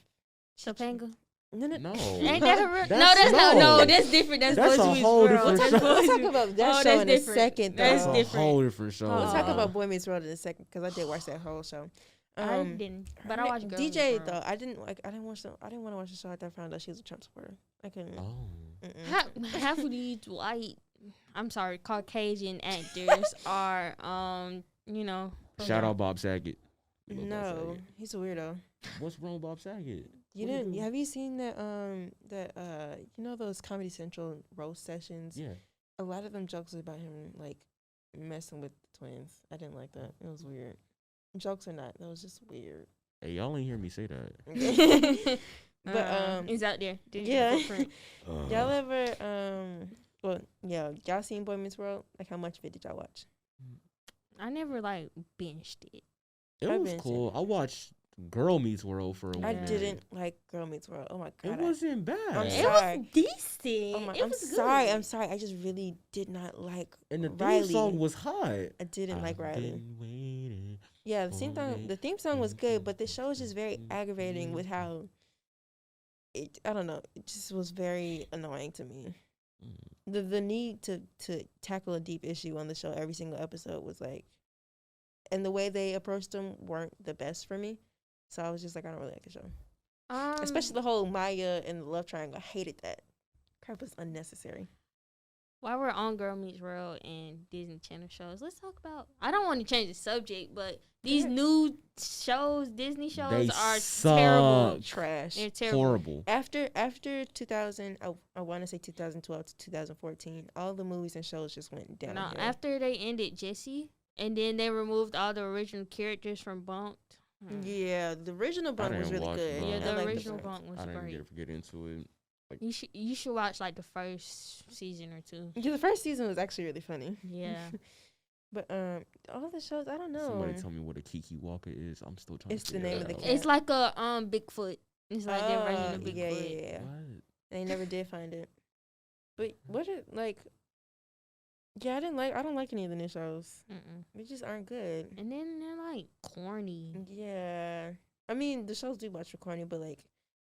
Topanga. No. No. Ain't that her real? That's- No, that's different. That's That's a Boy Meets whole World. different That's show. Boy We'll talk Meets- about that Oh, show that's in a different. second. That's though. a different. whole different show. We'll talk Oh. about Boy Meets World in a second because I did watch that whole show. I didn't, but I watched Girl Meets DJ World. though. I didn't want to watch the show after I found out she was a Trump supporter. I couldn't. Oh. Half of these white, I'm sorry, Caucasian actors are, Shout out Bob Saget. We love Bob No, Saget. he's a weirdo. What's wrong with Bob Saget? You What do didn't? do? Have you seen that? Those Comedy Central roast sessions. Yeah. A lot of them jokes about him like messing with the twins. I didn't like that. It was weird. Jokes or not, that was just weird. Hey, y'all ain't hear me say that. But He's out there. yeah. Footprint. Y'all ever y'all seen Boy Meets World? Like how much of it did y'all watch? I never like binged it. It I've was been cool. I watched Girl Meets World for a I while. didn't like Girl Meets World. Oh my god. It wasn't bad. I'm It sorry. was decent. Oh my, it I'm was sorry. good. I'm sorry. I just really did not like And the theme Riley. song was hot. I didn't like I've Riley. been waiting Yeah, the theme song was good, but the show was just very aggravating with how I don't know, it just was very annoying to me. The need to tackle a deep issue on the show every single episode was like, and the way they approached them weren't the best for me. So I was just like, I don't really like the show. Especially the whole Maya and the love triangle. I hated that. Crap was unnecessary. While we're on Girl Meets World and Disney Channel shows, let's talk about. I don't want to change the subject, but these new shows, Disney shows, They are suck. terrible. Trash. They're terrible. Horrible. After 2000, I want to say 2012 to 2014, all the movies and shows just went down. No, after they ended Jessie, and then they removed all the original characters from Bunked. Yeah, the original Bunk was really good. Yeah, I the liked original Bunk. Bunk was I didn't great. get into it. You should watch like the first season or two. Yeah, the first season was actually really funny. Yeah. But all the shows, I don't know. Somebody tell me what a Kiki Walker is. I'm still trying It's to the figure name that of the out. cat. It's like a Bigfoot. It's like their version of Bigfoot. Yeah. What? They never did find it. But what it like? Yeah, I don't like any of the new shows. They just aren't good. And then they're like corny. Yeah, I mean the shows we watch are corny, but like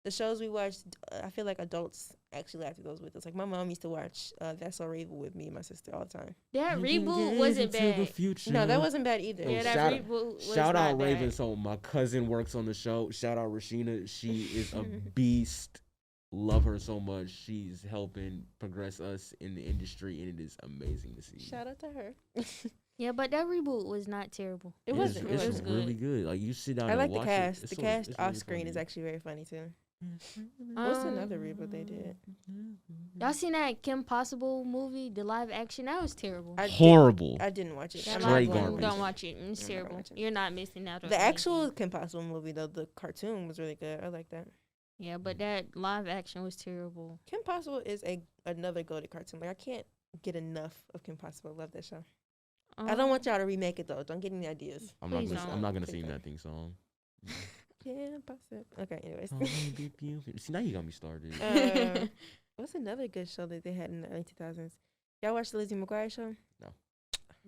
the shows we watch, I feel like adults actually laugh at those with us. Like my mom used to watch That's So Raven with me and my sister all the time. That reboot wasn't bad. No, that wasn't bad either. Yeah, that shout- reboot was Shout not out bad. Raven. So my cousin works on the show. Shout out Rashina. She is a beast. Love her so much. She's helping progress us in the industry, and it is amazing to see. Shout out to her. Yeah, but that reboot was not terrible. It wasn't. It's It was really good. Like you sit down. I and like the watch cast. It. The cast it's off really screen funny. is actually very funny too. What's another reboot they did? Y'all seen that Kim Possible movie, the live action? That was terrible. Horrible. I didn't watch it. That I'm Straight not going garbage. to. Don't watch it. It's I'm not terrible. gonna watch it. You're not missing out on The actual anything. Kim Possible movie though, the cartoon was really good. I like that. Yeah, but that live action was terrible. Kim Possible is another goated cartoon. Like I can't get enough of Kim Possible. I love that show. I don't want y'all to remake it though. Don't get any ideas. I'm not. Please Gonna, don't. I'm not gonna Please sing don't. that thing song. Kim Possible. Okay. Anyways, See, now you got me started. what's another good show that they had in the early 2000s? Y'all watch the Lizzie McGuire show? No.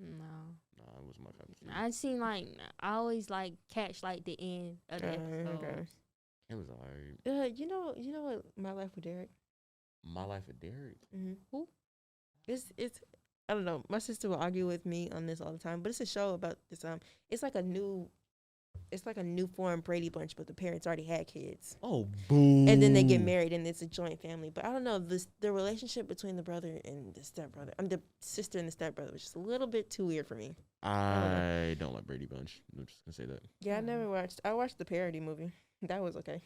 Nah, it was my cup of tea. I seen like I always like catch like the end of the episode. Okay. It was alright. You know what? My Life with Derek. My Life with Derek. Mm-hmm. Who? It's I don't know. My sister will argue with me on this all the time, but it's a show about this. It's like a new form Brady Bunch, but the parents already had kids. Oh, boom. And then they get married, and it's a joint family. But I don't know, the relationship between the brother and the stepbrother, the sister and the stepbrother, was just a little bit too weird for me. I don't like Brady Bunch. I'm just gonna say that. Yeah, I never watched. I watched the parody movie. That was okay.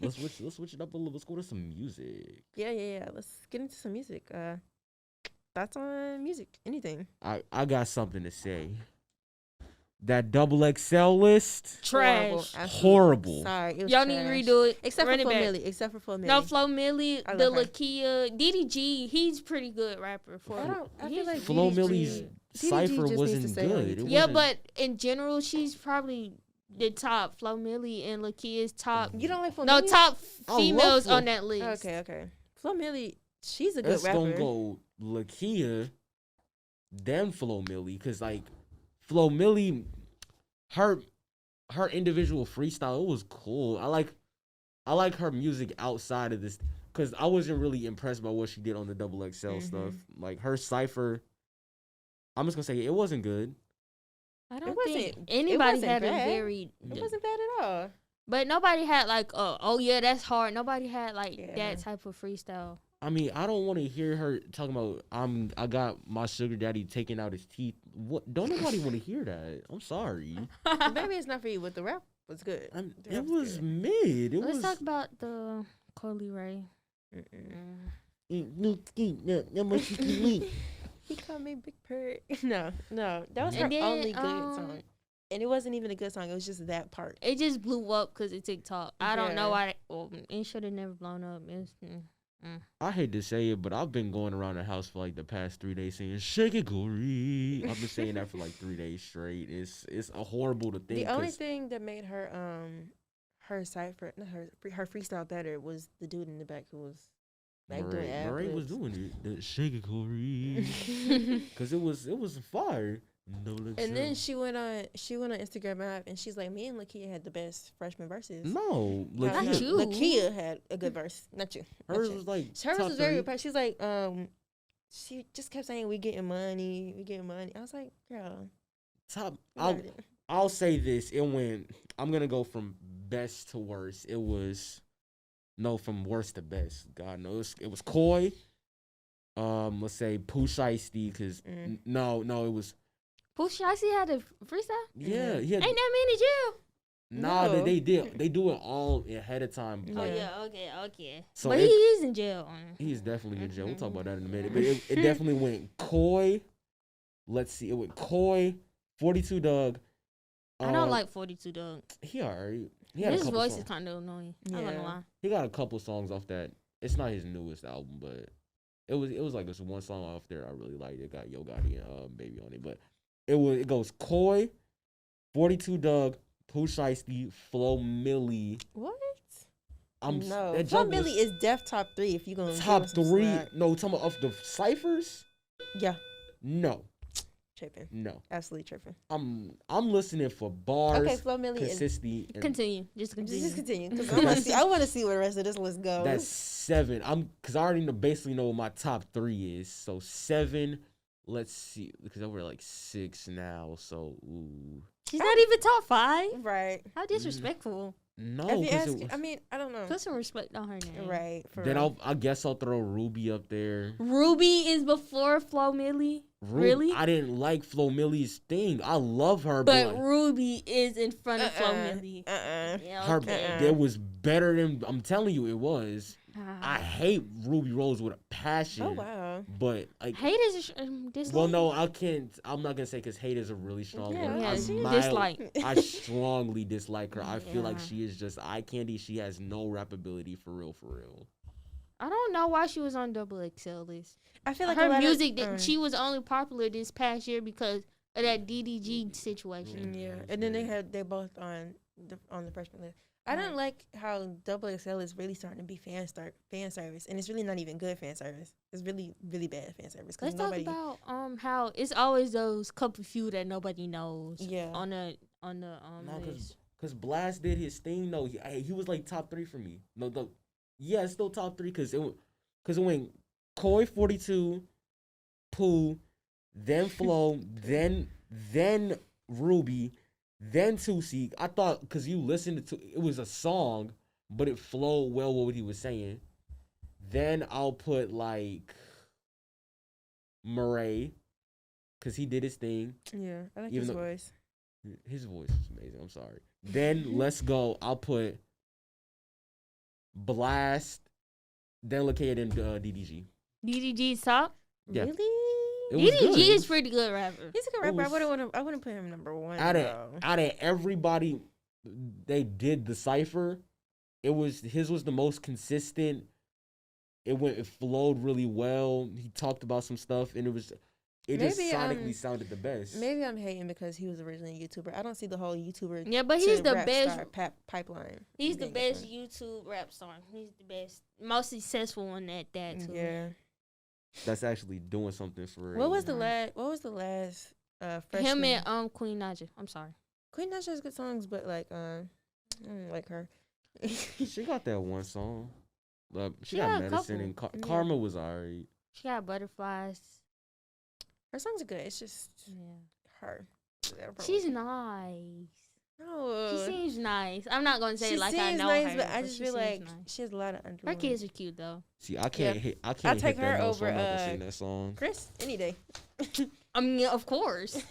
Let's switch it up a little. Let's go to some music. Yeah. Let's get into some music. Thoughts on music? Anything? I got something to say. That double XL list, Trash. horrible. Sorry, it was Y'all need to trash. redo it. Except Run for it Flo back. Milli. Except for Flo Milli. No, Flo Milli, I the love her. Lakia, DDG. He's pretty good rapper. For I feel like Flo DDG Milli's DDG cipher just needs to wasn't stay on good. YouTube. It Yeah, wasn't- but in general, she's probably the top. Flo Milli and Lakia's top. You don't like Flo No, Milli? top I love females Flo. on that list. Okay. Flo Milli, she's a good let's rapper. gonna go Lakia, then Flo Milli, cause like Flo Milli, her individual freestyle, it was cool. I like her music outside of this, cause I wasn't really impressed by what she did on the double XL stuff. Like her cipher, I'm just gonna say it wasn't good. I It don't wasn't- think it anybody wasn't had a bad. very. It wasn't bad at all. But nobody had like, oh yeah, that's hard. Nobody had like Yeah. that type of freestyle. I mean, I don't want to hear her talking about I got my sugar daddy taking out his teeth. What? Don't nobody want to hear that. I'm sorry. Maybe it's not for you, but the rap was good. The It rap was good. mid. It Let's was. talk about the Carly Rae. He called me Big Bird. No, that was her And then, only good song, and it wasn't even a good song. It was just that part. It just blew up because of TikTok. I don't know Yeah. why. Well, it should have never blown up. I hate to say it, but I've been going around the house for like the past 3 days saying "Shake it, Corey." I've been saying that for like 3 days straight. It's a horrible to think. The only 'cause thing that made her her cipher, not her freestyle better was the dude in the back who was like doing Murray was ad-libs. doing it. The "Shake it, Corey," because it was fire. No, look, And then she went on Instagram Live and she's like, me and Lakia had the best freshman verses. no, look, Not here, you. Lakia had a good verse. Not you. Not hers you. was like Hers top was very three. repetitive. She's like, she just kept saying, we getting money. I was like, girl. top. we got it. I'll say this. It went. I'm gonna go from best to worst. It was from worst to best. God knows it was Koi. Let's say Pooh Shiesty, because no, it was. Pooh I see had a freestyle. Yeah, he had, Ain't that many jail? nah, No. they did. They do it all ahead of time. Yeah. Oh like, yeah, okay. So but it- he is in jail. He's definitely in jail. We'll talk about that in a minute. But it definitely went Koi. Let's see. It went Koi, 42 Doug. I don't like 42 Doug. He alright. He had a His couple voice songs. is kind of annoying. I'm not Yeah. gonna lie. He got a couple songs off that. It's not his newest album, but it was like this one song off there I really liked. It got Yo Gotti and Baby on it, but it goes Koi, 42 Doug, Pooh Shiesty, Flo Milli. What? That Flo jump was Milli is def top 3 if you gonna give top us some 3. slack. No, talking about of the ciphers. Yeah, No, tripping. no. Absolutely tripping. I'm listening for bars, Okay, Flo Milli is. consistency, and Continue. Just continue. Just continue, because I want to see where the rest of this list goes. that's 7. Because I already basically know what my top 3 is. So 7. Let's see, because we're like 6 now. So She's not even top 5. right. How disrespectful. no. If you 'cause ask, it was, I mean, I don't know. Put some respect on her name. Right. For then real. I guess I'll throw Ruby up there. Ruby is before Flo Milli. Really? I didn't like Flo Milli's thing. I love her, But but Ruby is in front of Flo Uh-uh. Milli. Yeah, her okay. it was better than I'm telling you it was. I Ah. hate Ruby Rose with a passion. Oh wow. But like, Hate is dislike. well, no, I can't. I'm not gonna say because hate is a really strong Yeah, word. Yeah, I she- dislike. I strongly dislike her. I feel like Yeah. she is just eye candy. She has no rap ability for real, for real. I don't know why she was on Double XL list. I feel like a Her lot music, Of, she was only popular this past year because of that DDG situation. yeah, and then they both on the freshman list. I Right. don't like how Double XL is really starting to be fan service, and it's really not even good fan service. It's really really bad fan service. 'Cause Let's talk nobody, about how it's always those couple few that nobody knows. Yeah. On the No, list. because Blast did his thing. No, he was like top 3 for me. No, yeah, it's still top 3 because it went Koi 42, Pooh, then Flo, then Ruby, then Tusi. I thought because you listened to it was a song, but it flowed well with what he was saying. Then I'll put like Murray, because he did his thing. yeah, I like Even his though- voice. His voice is amazing. I'm sorry. Then let's go. I'll put Blast, then Lakia, then DDG. DDG's top. Yeah. Really? It was DDG good. is pretty good rapper. He's a good it rapper. was- I wouldn't put him number 1. Out though. of everybody, they did the cipher. His was the most consistent. It flowed really well. He talked about some stuff, and it just Maybe, sonically sounded the best. Maybe I'm hating because he was originally a YouTuber. I don't see the whole YouTuber. Yeah, but to he's the rap best. star pipeline. He's the being best different. YouTube rap star. He's the best, most successful one at that too. Yeah. That's actually doing something for real. What was the Right. last? Freshman? Him and Queen Naja. I'm sorry. Queen Naja has good songs, but like I don't like her. She got that one song. She She got got a medicine and Yeah. Karma was alright. She got butterflies. Her songs are good. It's just Yeah. her. She's nice. no. She seems nice. I'm not gonna say She like I seems know nice, her, but I just she feel seems like nice. she has a lot of under. Her kids are cute though. See, I can't hit. I I'll can't take hit that her note, so over, I'm not gonna sing that song. Chris any day. I mean, of course.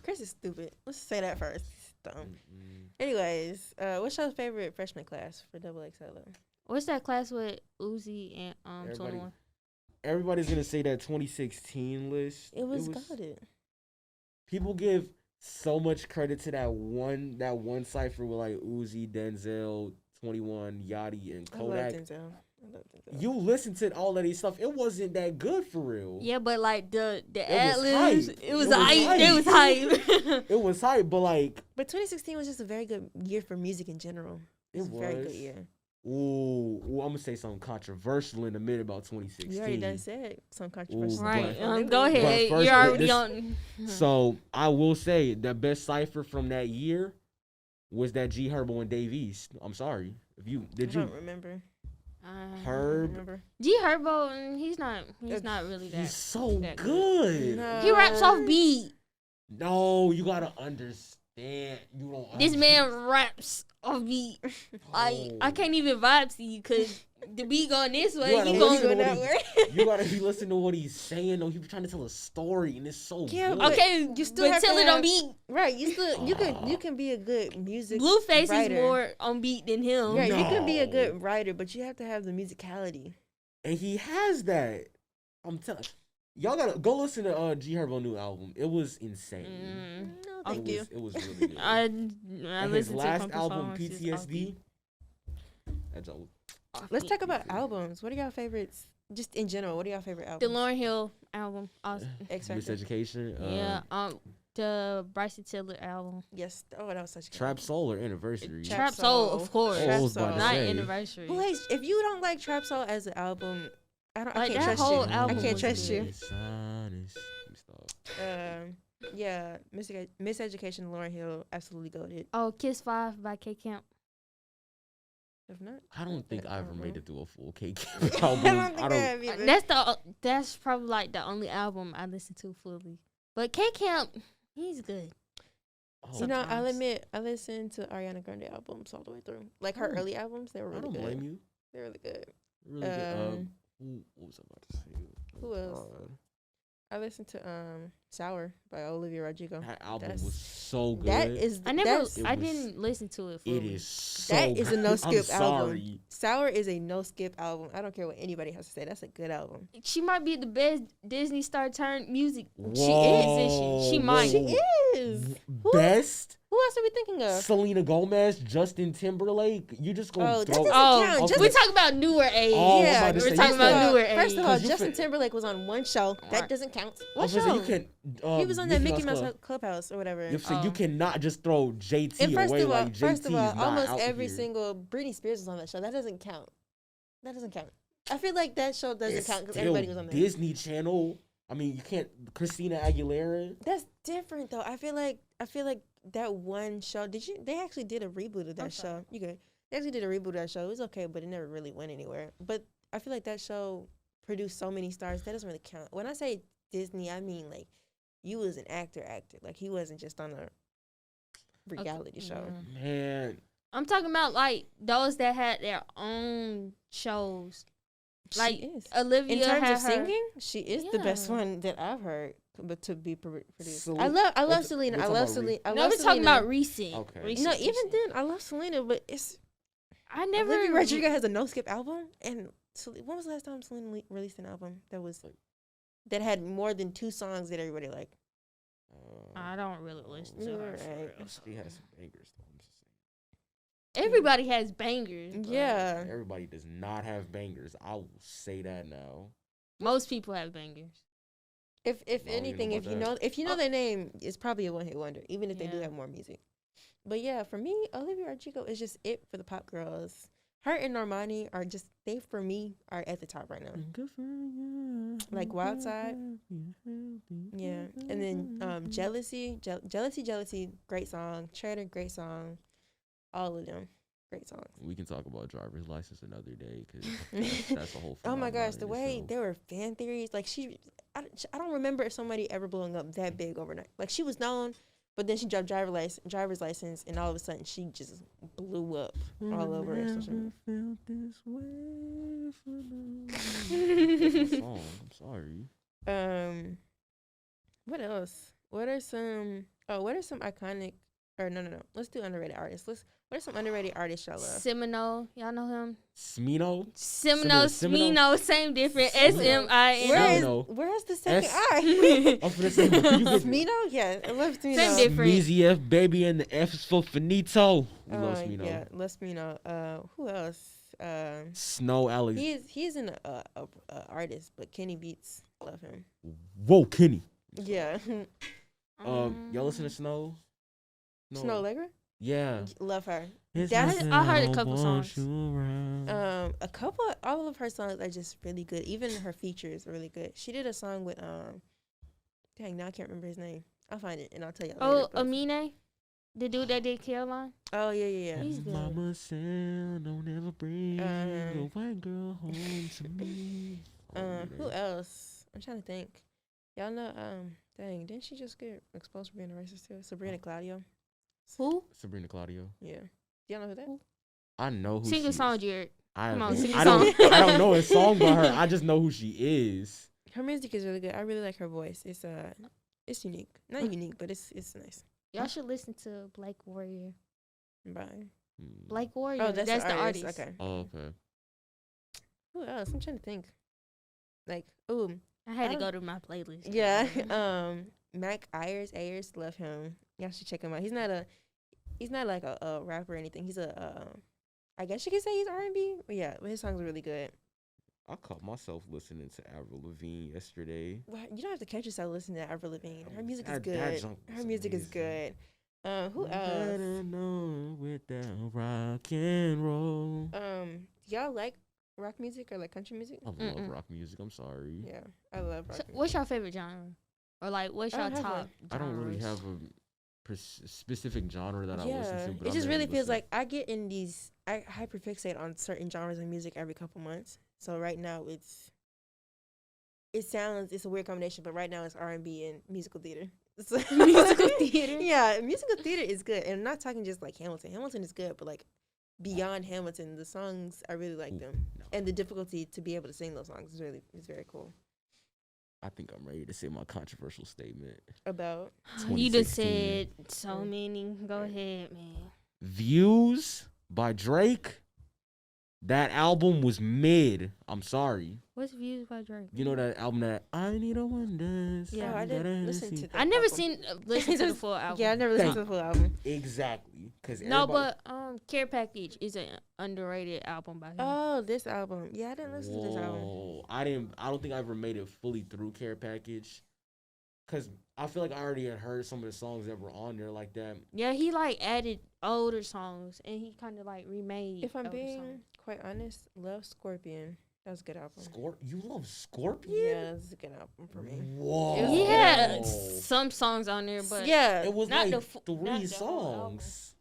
Chris is stupid. Let's say that first. Dumb. Mm-mm. Anyways, what's your favorite freshman class for Double XL? What's that class with Uzi and Everybody- 21? Everybody's gonna say that 2016 list. It was goated. People give so much credit to that one cipher with like Uzi, Denzel, 21, Yachty, and I love Kodak. Denzel. You listen to all of these stuff. It wasn't that good for real. Yeah, but like the was ad libs, hype. it was It was hype. hype. It was hype. It was hype, but like But 2016 was just a very good year for music in general. It it was a very good was. year. Ooh, I'm gonna say something controversial in a minute about 2016. You already done said some controversial. Ooh, Right. but- Go ahead. first, You're already this- on. So I will say the best cipher from that year was that G Herbo and Dave East. I'm sorry if you I did you don't remember. Herb. Remember? G Herbo, he's not really He's that. so that good. No. He raps off beat. No, you gotta understand. You don't. This man raps off beat. I Oh. can't even vibe to you because the beat going this way, gotta you listen going to that what way. You gotta be listening to what he's saying. Though he was trying to tell a story, and it's so Yeah, good. but- okay. You still but have tell to it on have- beat. Right, you can be a good music. Blueface writer. is more on beat than him. Yeah, you can be a No. good writer, but you have to have the musicality. And he has that. I'm telling y'all gotta go listen to G Herbo new album. It was insane. Mm. No, Oh, thank it you. was, it was really good. I and his listened to last Pumpkin album, Songs, it's off PTSD. beat. That joke was Off Let's beat. talk about albums. What are y'all favorites? Just in general, what are y'all favorite The albums? Lauryn Hill album. X Factor. Miseducation. Yeah. The Bryson Tiller album. Yes. Oh, that was such a good Trap Soul or Anniversary. Trap Trap Soul, Soul. of course. Oh, I was about to Not say. Anniversary. Who hates, if you don't like Trap Soul as an album, I Like, can't that trust whole you. album I can't was trust good. you. It's honest. Let me stop. Yeah, Miseducation, Lauryn Hill, absolutely goated. Oh, Kiss 5 by K Camp. If not, I don't think I ever album. made it through a full cake I album. don't think I have either. That's probably like the only album I listened to fully. But K Camp, he's good. Oh, You know, I'll sometimes. admit, I listened to Ariana Grande albums all the way through. Like her Oh. early albums, they were I really don't good. blame you. They're really good. Really good. Um, What was I about to say? Who else? I listened to Sour by Olivia Rodrigo. That album That's- was so good. That is I never, that's- It I was- didn't listen to it fully. It is so. That is a good. no skip I'm album. sorry. Sour is a no skip album. I don't care what anybody has to say. That's a good album. She might be the best Disney star turned music. Whoa, She might. She whoa. is. Best Who else are we thinking of? Selena Gomez, Justin Timberlake. You just gonna Oh, that throw. doesn't Oh, count. okay. we're talking about newer age. Oh, I'm Yeah, about to we're say, talking you about said- newer age. First of all, 'Cause you Justin fin- Timberlake was on one show. That Alright. doesn't count. I What was gonna say, show? you can. He was on that Mickey Mouse Mouse Club. Clubhouse or whatever. You, so you Oh. cannot just throw JT And first away of all, like JT is not almost out every here. single Britney Spears was on that show. That doesn't count. That doesn't count. I feel like that show doesn't It's count because still everybody was on there. Disney Channel. I mean, you can't. Christina Aguilera. That's different though. I feel like that one show. They actually did a reboot of that I'm sorry. show. You good? They actually did a reboot of that show. It was okay, but it never really went anywhere. But I feel like that show produced so many stars that doesn't really count. When I say Disney, I mean like you was an actor. Like he wasn't just on a reality show. Yeah. Man, I'm talking about like those that had their own shows. Like she is. Olivia In terms had of her- singing, she is the best Yeah. one that I've heard. But to be produced, Sele- I love We're Selena. I talking love about Selena. I No, love we're talking Selena. about recent. Okay. recent, No, even recent. then, I love Selena, but it's I never. Olivia Rodrigo has a no skip album, and when was the last time Selena released an album that had more than 2 songs that everybody liked? I don't really listen to her. for Right. real. She has some bangers though. I'm just saying. Everybody has bangers. but Yeah, Everybody does not have bangers. I will say that now. most people have bangers. if I don't even anything, know if you about know if you know their name, it's probably a one hit wonder, even if they do Yeah. have more music. But yeah, for me, Olivia Rodrigo is just it for the pop girls. Her and Normani are just for me are at the top right now. Good for you. Like Wild Side. Yeah, and then Jealousy, great song. Trader, great song. All of them, great songs. We can talk about driver's license another day because that's a whole. Oh my phenomenon gosh, in the way itself. there were fan theories, like I don't remember somebody ever blowing up that big overnight. Like she was known, but then she dropped driver's license, and all of a sudden she just blew up all over social media. Felt this way for no- That's a song. I'm sorry. What else? What are some iconic? Or no. Let's do underrated artists. What are some underrated artists y'all love? Semino, y'all know him? Smino. Semino, Semino? Smino, same different. Semino. Smino. Where's the second S- I? I'm finna say, but you get Smino? Yeah, I love Smino. Same different. Smeezy F baby and the F is for finito. We love Smino. Yeah, love Smino. Who else? Snow Alex. He's an artist, but Kenny Beats, love him. Whoa, Kenny. Yeah, Y'all listen to Snow? Snow Allegra, Yeah. love her. It's That's- nothing I heard a don't couple want songs. you around. All of her songs are just really good. Even her features are really good. She did a song with dang, now I can't remember his name. I'll find it and I'll tell you. Oh, later, but- Amine, the dude that did Caroline. Oh yeah. He's good. Mama said, "Don't ever bring Um, a white girl home to me." Who else? I'm trying to think. Y'all know, dang, didn't she just get exposed for being a racist too? Sabrina Claudio. Who? Sabrina Claudio. Yeah. Do y'all know who that? I know who Sing she a is. song, Jared. I, Come on, sing a I don't. song. I don't know a song by her. I just know who she is. Her music is really good. I really like her voice. It's unique. Not unique, but it's nice. Y'all should listen to Black Warrior. Bye. Black Warrior. Oh, that's the artist. Okay. Oh, okay. Who else? I'm trying to think. Like, ooh, I had to I go to my playlist. yeah. Mac Ayers, love him. Y'all should check him out. He's not like a rapper or anything. He's I guess you could say he's R&B. But yeah, but his songs are really good. I caught myself listening to Avril Lavigne yesterday. Well, you don't have to catch yourself listening to Avril Lavigne. Her music is That good. junk was Her music is amazing. good. Who You better else? know with that rock and roll. Y'all like rock music or like country music? I love Mm-mm. rock music. I'm sorry. Yeah, I love rock So, music. what's your favorite genre? Or like, what's I your don't have top? I don't really genres? have a specific genre that I Yeah, listen to. But it I'm just really into feels listening. like I get in these. I hyperfixate on certain genres of music every couple months. So right now it's a weird combination, but right now it's R&B and musical theater. So- Musical theater? Yeah, musical theater is good, and I'm not talking just like Hamilton. Hamilton is good, but like beyond Hamilton, the songs I really like Ooh, them, no. and the difficulty to be able to sing those songs is very cool. I think I'm ready to say my controversial statement. About You just 2016. said so many. Go ahead, man. Views by Drake. That album was mid. I'm sorry. What's Views by Drake? You know that album that I Need a One Dance. Yeah. I didn't listen to that. I never album. listened to the full album. Yeah, I never listened to the full album. Exactly. Cause No, everybody- but Care Package is an underrated album by him. Oh, this album. Yeah, I didn't listen to this album. Whoa. I don't think I ever made it fully through Care Package. Cause I feel like I already had heard some of the songs that were on there like that. Yeah, he like added older songs and he kind of like remade. If I'm older being songs. quite honest, love Scorpion. That was a good album. You love Scorpion? Yeah, that's a good album for me. Whoa. He had Oh. some songs on there, but yeah, It was Not like not three the whole album. songs.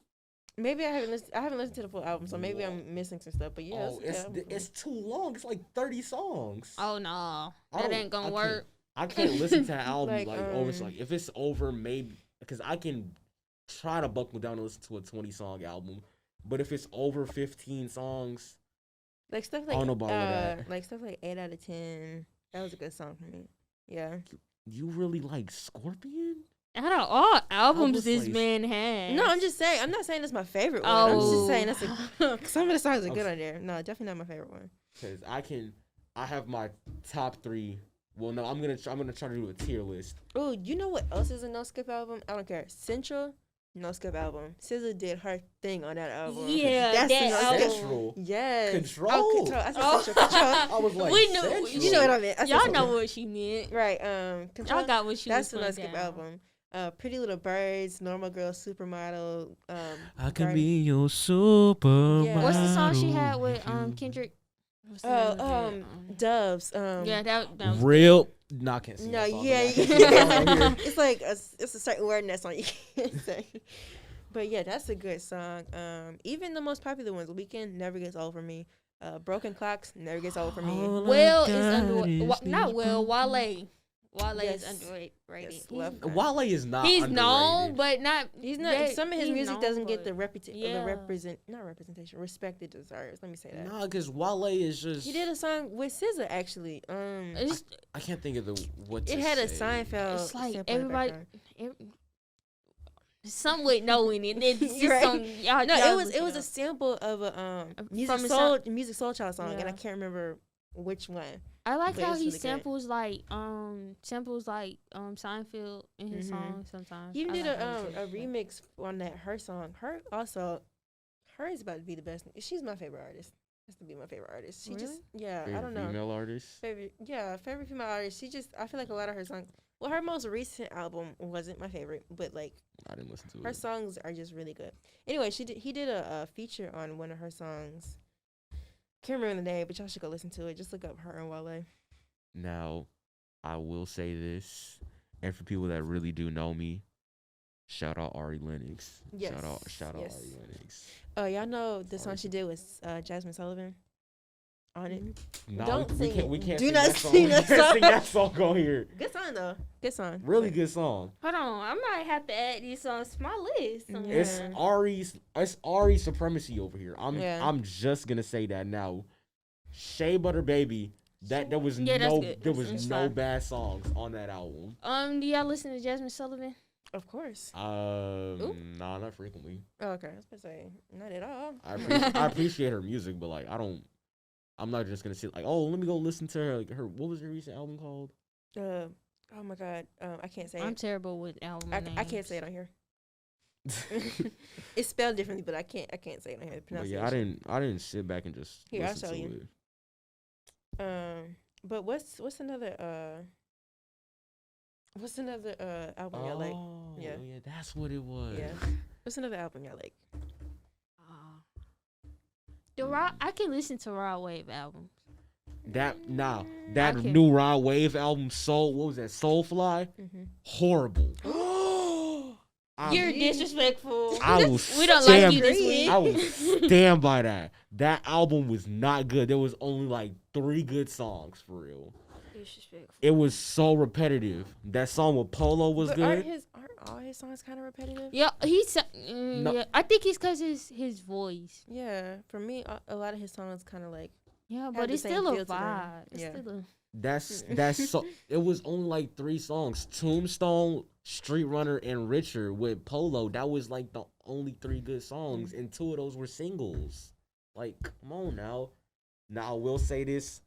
maybe I haven't listened to the full album, so maybe I'm missing some stuff. But yeah, Oh, it's a good album for me. it's too long. It's like 30 songs. oh no, I that don't- ain't I gonna can't- work. I can't listen to an album Like, like over. It's like if it's over, maybe because I can try to buckle down and listen to a 20-song album, but if it's over 15 songs, Like stuff I like don't know about all that. like stuff like 8 out of 10. That was a good song for me. Yeah. you really like Scorpion? Out of all albums was this like- man has, No, I'm just saying. I'm not saying that's my favorite one. I'm just saying that's Oh. some of the songs are I'm good s- on there. No, definitely not my favorite one. Because I have my top 3. Well, no, I'm gonna try to do a tier list. Oh, you know what else is a no skip album? I don't care. Central, no skip album. SZA did her thing on that album. Yeah, that's that the no album. skip. Central. Yes. Control. Oh, Control. I said Oh. Central. Control. I was like, We knew- Central. You know what I meant. I said Y'all Central. know what she meant. Right. Control. Y'all got what she That's was the no putting skip down. album. Pretty Little Birds, Normal Girl, Supermodel. I can Garden- be your super. Yeah. What's the song she model had with if you- Kendrick? What's the name of it? Doves. Yeah, that was Real. No, I can't sing No, that song, yeah, but I can sing that song here. it's like it's a certain word in that song you can't say. But yeah, that's a good song. Even the most popular ones, Weekend never gets old for me. Broken Clocks never gets old for me. All I Will is got under is not these Will broken- Wale is Yes. underrated. Yes, He's- love her. Wale is not. He's underrated. known, but not. He's not. that- Some of his he's music known, doesn't get but- the reputation, yeah. not representation, respect it deserves. Let me say that. Nah, because Wale is just. He did a song with SZA actually. It's, I can't think of what. It to had a say. Seinfeld. it's like sample in the everybody. background. Some with no in it. It's just Right. some. Y'all, No, y'all it look was a up. sample of a From a music soul child song, and I Yeah. can't remember which one. I like but how it's he really good. samples like Seinfeld in his Mhm. songs sometimes. He even I did like how he a does that. remix on that her song. Her is about to be the best. She's my favorite artist. Has to be my favorite artist. She just Really? I Favorite don't know. female artist. Favorite female artist. I feel like a lot of her songs. Well, her most recent album wasn't my favorite, but like I didn't listen to her it. songs are just really good. Anyway, he did a feature on one of her songs. Can't remember the name, but y'all should go listen to it. Just look up her and Wale. Now, I will say this, and for people that really do know me, shout out Ari Lennox. Yes, Shout out yes. Ari Lennox. Y'all know the song Sorry. she did with Jasmine Sullivan on it. Nah, Don't we sing can't, it. we can't Do sing not that song. sing We that can't sing song. that song on here. Good song though. Good song. Really good song. Hold on, I might have to add these songs to my list. Yeah. It's Ari's supremacy over here. Yeah. I'm just gonna say that now. Shea Butter Baby. There was Yeah, that's no good. there That's was good. no bad songs on that album. Do y'all listen to Jasmine Sullivan? Of course. Nah, not frequently. Oh, okay. I was about to say not at all. I appreciate her music, but like I'm not just gonna sit like, oh, let me go listen to her. Like what was her recent album called? Oh my god. I can't say I'm it. terrible with album I names. can't say it on here. It's spelled differently, but I can't say it on here. The But yeah, I didn't sit back and just Here, I'll listen show to you. it. But what's another album y'all like? Oh, Yeah. yeah, that's what it was. Yeah. What's another album y'all like? The Raw, I can listen to Raw Wave albums. That I can- new Rod Wave album, Soul. What was that? Soulfly. Mm-hmm. Horrible. You're disrespectful. I will We don't stand, like you this week. I will stand by that. That album was not good. There was only like 3 good songs for real. Disrespectful. It was so repetitive. That song with Polo was But good. aren't all his songs kind of repetitive? Yeah, he's. No. Yeah, I think it's cause his voice. Yeah. For me, a lot of his songs kind of like. Yeah, Have but the it's same still a feel to them. vibe. It's Yeah. still a. That's so. It was only like 3 songs: Tombstone, Street Runner, and Richer with Polo. That was like the only 3 good songs, and 2 of those were singles. Like, come on now. Now I will say this: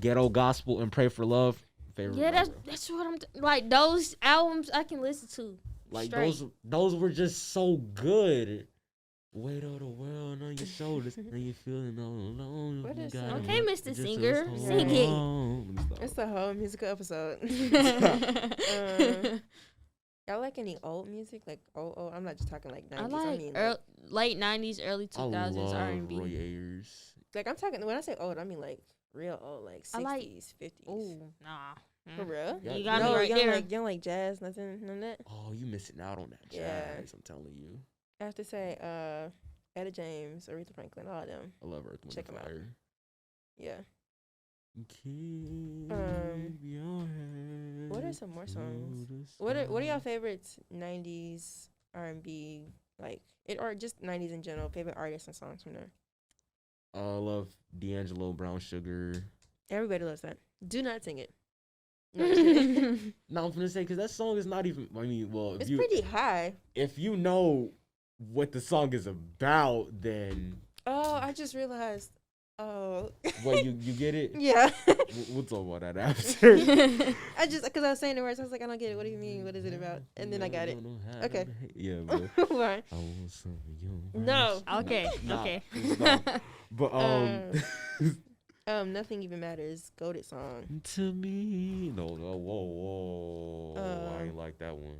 Ghetto Gospel and Pray for Love. Favorite. Yeah, rapper. that's what I'm like. Those albums I can listen to. Like straight. those were just so good. Weight of the world on your shoulders, and you feeling all alone. What You is gotta that? Okay, work Mr. just Singer, to sing it. hold on. Let me stop. It's the whole musical episode. Y'all like any old music? Like old? I'm not just talking like 90s. I I like mean, late '90s, early I 2000s love R&B. Roy Ayers. like I'm talking. When I say old, I mean like real old, like 60s, I like- 50s. Ooh, nah. For real? Yeah, You got no, me right you there. don't like jazz, nothing, none of that. Oh, you missing out on that jazz. Yeah. I'm telling you. I have to say, Etta James, Aretha Franklin, all of them. I love Earth, Wind, Check and 'em out. Fire. Yeah. Keep your head What are some more songs? to the What are y'all sky. favorites? 90s R&B, like it, or just 90s in general. Favorite artists and songs from there. I love D'Angelo, Brown Sugar. Everybody loves that. Do not sing it. No, I'm just kidding. No, I'm gonna say because that song is not even. I mean, well, It's pretty high. if you know what the song is about, then Oh, I just realized. Oh. what you get it. Yeah. We'll talk about that after. I just because I was saying the words, I was like, I don't get it. What do you mean? What is it about? And then I got it. Okay. Yeah, but Right. I want some of your No. Okay, Nah, okay. stop. But Nothing Even Matters. Goated song. to me, no, whoa, I ain't like that one.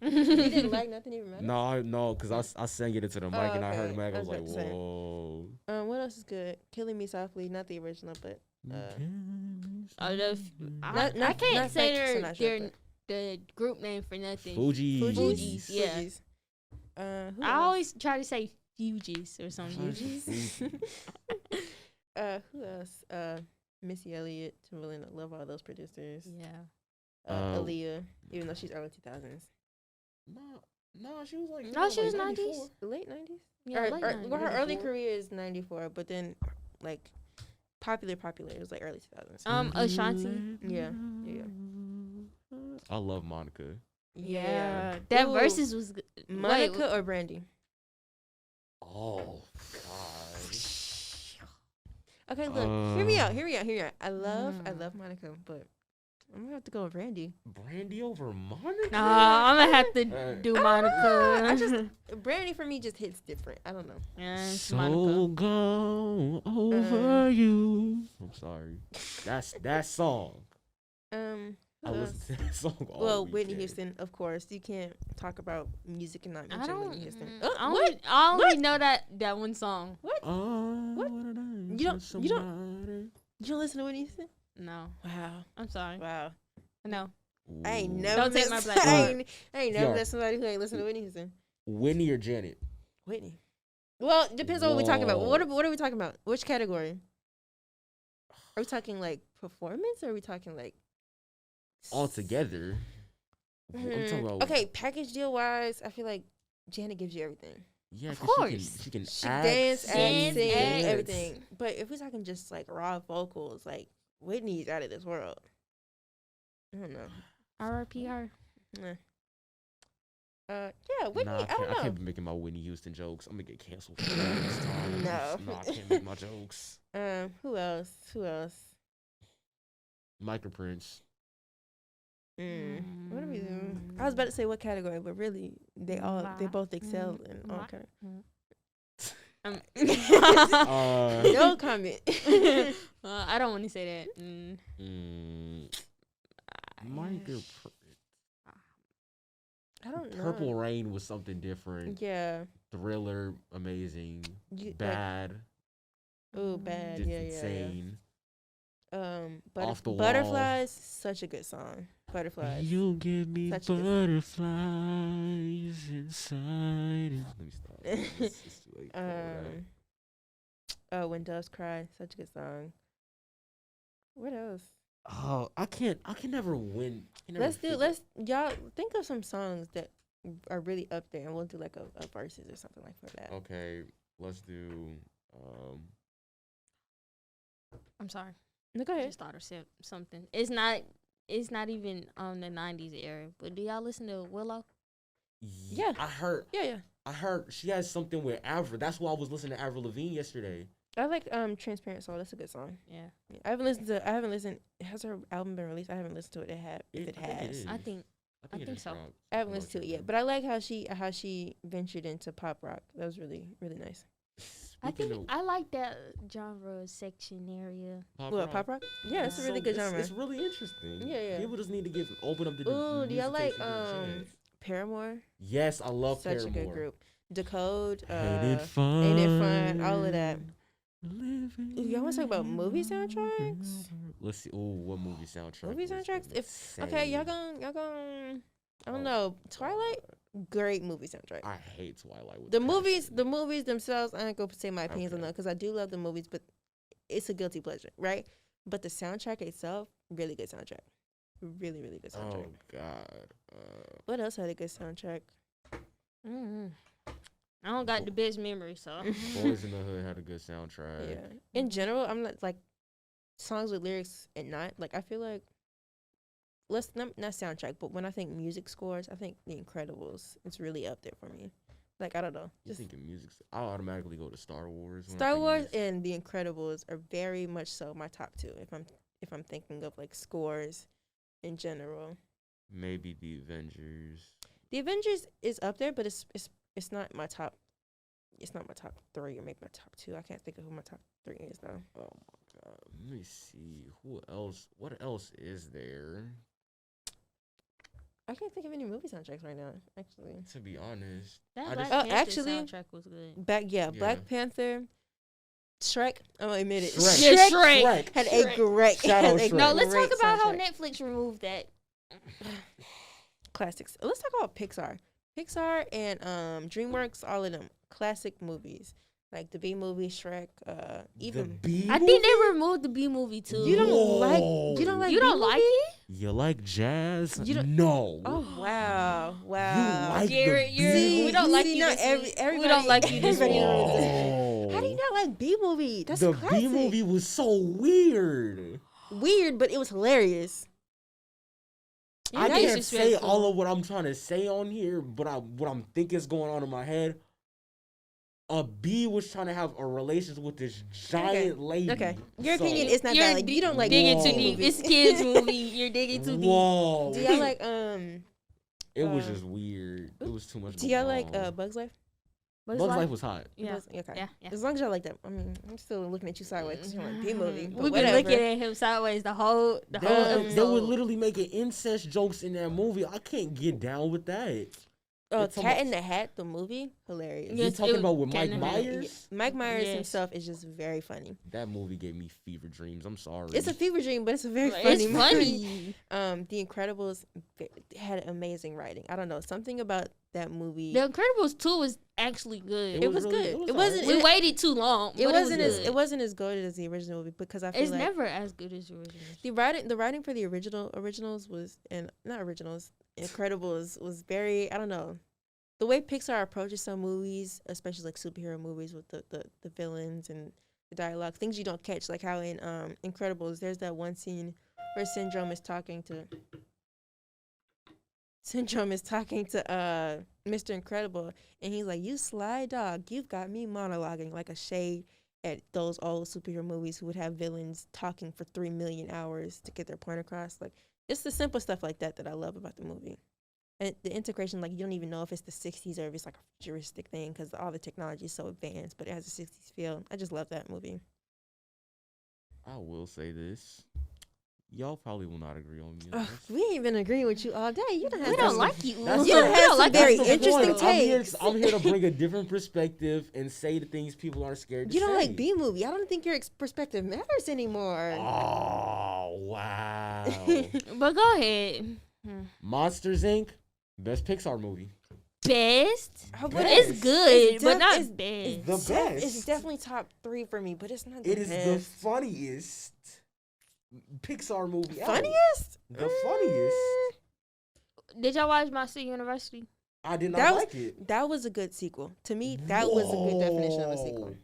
You didn't like Nothing Even Matters? No, because I sang it into the mic and I heard okay. the mic. I I was was like, about to say. whoa. What else is good? Killing Me Softly, not the original, but I love. Not- I not can't say Frank their Sinatra, the group name for nothing. Fuji. Fugees, yeah. Fugees. Who I else? always try to say Fugees or something. Fugees. Who else? Missy Elliott, Timbaland. I love all those producers. Yeah. Aaliyah, even though she's early 2000s. No, she was like No, she was 94. 90s. Late 90s? Yeah, late Well, her 90s. early career is 94, but then, like, popular, it was, like, early 2000s. Ashanti. Yeah. I love Monica. Yeah. That Ooh. verses was good. Monica or Brandy? Oh God. Okay, look, hear me out. I love Monica, but I'm gonna have to go with Brandy. Brandy over Monica. Nah, I'm gonna have to do Monica. I just Brandy for me just hits different. I don't know. yeah, it's So Monica. gone over you. I'm sorry. That's that song. I listen to that song all Well, Whitney weekend. Houston, of course. You can't talk about music and not I mention don't. Whitney Houston. I What? only, I only What? know that one song. What? What? You don't- You don't listen to Whitney Houston? No, Wow. I'm sorry. Wow. No. I ain't Ooh. never Don't take met my some- black I ain't never Yeah. met somebody who ain't listen to Whitney Houston. Whitney or Janet? Whitney. Well, it depends on what we're talking about. Whoa. What are we talking about? Which category? Are we talking like performance or are we talking like All together. I'm talking about. Okay, package deal wise, I feel like Janet gives you everything. Yeah, Of 'cause course. she can She act, dance, Dance, sing, dance. everything. But if we're talking just like raw vocals, like Whitney's out of this world. I don't know. R.I.P.R. Yeah, Whitney. Nah, I don't I know. can't be making my Whitney Houston jokes. I'm gonna get canceled for that next time. No. No, I can't make my jokes. Who else? Who else? Micro Prince. What are we doing? I was about to say what category, but really they both excel in all categories. No comment. I don't want to say that. Micro I don't know. Purple Rain was something different. Yeah. Thriller, amazing. You, Bad. Oh, bad. Just Yeah. insane. Off the wall. Butterflies, such a good song. Butterflies. You give me Such a good- butterflies inside. Let me stop. It's too late for that. When Doves Cry, such a good song. What else? Oh, I can never win. Y'all think of some songs that are really up there, and we'll do like a verses or something like for that. Okay, let's do. I'm sorry. No, go I ahead. just thought of something. It's not even on the 90s era. But do y'all listen to Willow? Yeah. I heard. Yeah. I heard she has something with Avril. That's why I was listening to Avril Lavigne yesterday. I like Transparent Soul. That's a good song. Yeah. I haven't listened. Has her album been released? I haven't listened to it. If it I think it has. is. I think it think just so. dropped. I haven't I'm listened to not it sure. yet, but I like how she ventured into pop rock. That was really really nice. Speaking I like that genre section area. of What, pop rock? Yeah, it's a really good genre. It's really interesting. Yeah. People just need to open up the. Ooh, do y'all music like taste and give it a chance. Paramore? Yes, I love Such Paramore. a good group. Decode. Ain't it fun? Ain't It Fun? All of that. Living Ooh, y'all want to talk about movie soundtracks? Let's see. Oh, what movie soundtrack? Movie was soundtracks? Okay, insane? y'all gonna. I don't Oh, know. Twilight. Great movie soundtrack. I hate Twilight. With The passion. movies themselves, I ain't gonna say my opinions on Okay. that because I do love the movies, but it's a guilty pleasure, right? But the soundtrack itself, really good soundtrack. Really, really good soundtrack. Oh God. What else had a good soundtrack? Mm-hmm. I don't got the best memory, so. Boys in the Hood had a good soundtrack. Yeah. In general, I'm not like songs with lyrics and not like I feel like not soundtrack, but when I think music scores, I think The Incredibles. It's really up there for me. Like I don't know, You just thinking music? I automatically go to Star Wars. when I Star think Wars music. and The Incredibles are very much so my top two. If I'm thinking of like scores in general, Maybe the Avengers. The Avengers is up there, but it's not my top. It's not my top three or maybe my top two. I can't think of who my top three is though. Oh my God. Let me see. Who else? What else is there? I can't think of any movie soundtracks right now. Actually, To be honest, That I Black just- Panther actually- soundtrack was good. Black Yeah. Panther, Shrek. I'm gonna admit it. Shrek. Shrek. had a great Shout out had a Shrek. No, let's great talk about how soundtrack. Netflix removed that. Classics. Let's talk about Pixar. Pixar and DreamWorks, all of them classic movies like the B movie, Shrek. Even the B I think they removed the B movie too. you don't Whoa. like you don't like You don't B-movie? like it? You like jazz? You don't- No. Oh wow. like Garrett, the you're, B- we don't like see, you not this every- week. everybody- We don't like you this everybody week. Whoa. How do you not like B movie? That's the classic. B movie was so weird. Weird, but it was hilarious. I You're can't say disrespectful. all of what I'm trying to say on here, but what I'm thinking is going on in my head. A bee was trying to have a relationship with this giant lady. Okay, your So- opinion is not You're valid. You don't like digging Whoa. too B deep. movies. It's kids movie. You're digging too deep. Whoa. Do y'all like It was uh, just weird. It was too much. Do y'all going like on. Bugs Life? Bugs Bugs Life? Life was hot. Yeah. Okay. Yeah. As long as I like that. I mean, I'm still looking at you sideways 'cause you're like B movie. But We've been whatever. looking at him sideways the whole They episode. were literally making incest jokes in that movie. I can't get down with that. It's Cat almost- in the Hat, the movie, hilarious. You Yes, talking it- about with Cat Mike in the Hat. Myers? Mike Myers Yes. himself is just very funny. That movie gave me fever dreams. I'm sorry. It's a fever dream, but it's a very Like, funny it's movie. funny. The Incredibles had amazing writing. I don't know, something about that movie. The Incredibles 2 was actually good. It was really- good. it was It wasn't. We It, waited too long. it but wasn't was as good. it wasn't as good as the original movie because I feel It's like never as good as the original. the writing for the originals was, and not originals, Incredibles was very, I don't know, the way Pixar approaches some movies, especially like superhero movies with the villains and the dialogue, things you don't catch, like how in Incredibles there's that one scene where Syndrome is talking to Mr. Incredible, and he's like, "You sly dog, you've got me monologuing," like a shade at those old superhero movies who would have villains talking for 3 million hours to get their point across. Like, it's the simple stuff like that that I love about the movie. And the integration, like, you don't even know if it's the 60s or if it's like a futuristic thing because all the technology is so advanced, but it has a 60s feel. I just love that movie. I will say this. Y'all probably will not agree on me. on Ugh, this. we ain't been agreeing with you all day. You don't have We some- don't like you. that's You the- don't We have don't some like very you. That's the interesting point. takes. I'm here to bring a different perspective and say the things people aren't scared to You don't say. like B movie. I don't think your perspective matters anymore. Oh, wow. But go ahead. Monsters Inc. Best Pixar movie. Best. Oh, but It's good, it's but def- not it's- best. the best. It's definitely top 3 for me, but it's not the It is the best. funniest Pixar movie ever. Funniest? The funniest. Did y'all watch Monster University? I did not That was- like it. That was a good sequel. To me, that was a good definition of a sequel. Whoa.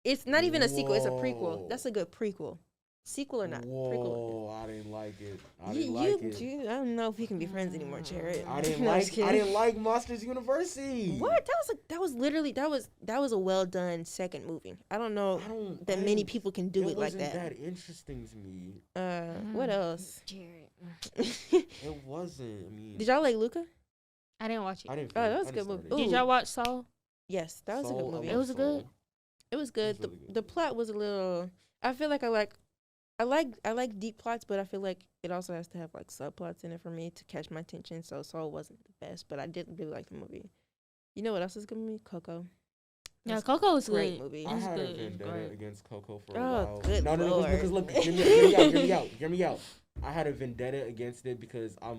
It's not even a sequel, it's a Whoa. prequel. That's a good prequel. Sequel or not? Prequel. Whoa, I didn't like it. I You, didn't like it. I don't know if we can be friends anymore, Jared. I didn't No, I'm just I kidding. didn't like Monsters University. What? That was literally that was a well done second movie. I don't know I don't. that I many didn't- people can do it like wasn't that. interesting to me. What else? Jared. It wasn't. I mean, Did y'all like Luca? I didn't watch it. I didn't. Oh, that finish- was I a good didn't movie. start it. Did y'all watch Soul? Yes, that was a Soul, good I movie. love It was good. Soul. It was good. really good. The plot was a little. I feel like I like deep plots, but I feel like it also has to have like subplots in it for me to catch my attention. So Soul wasn't the best, but I did really like the movie. You know what else is a good movie? Coco. Yeah, That's Coco was a great good. movie. I It's had good. a It's vendetta great. against Coco for a Oh, while. good no, Lord. because look, hear me out. I had a vendetta against it because I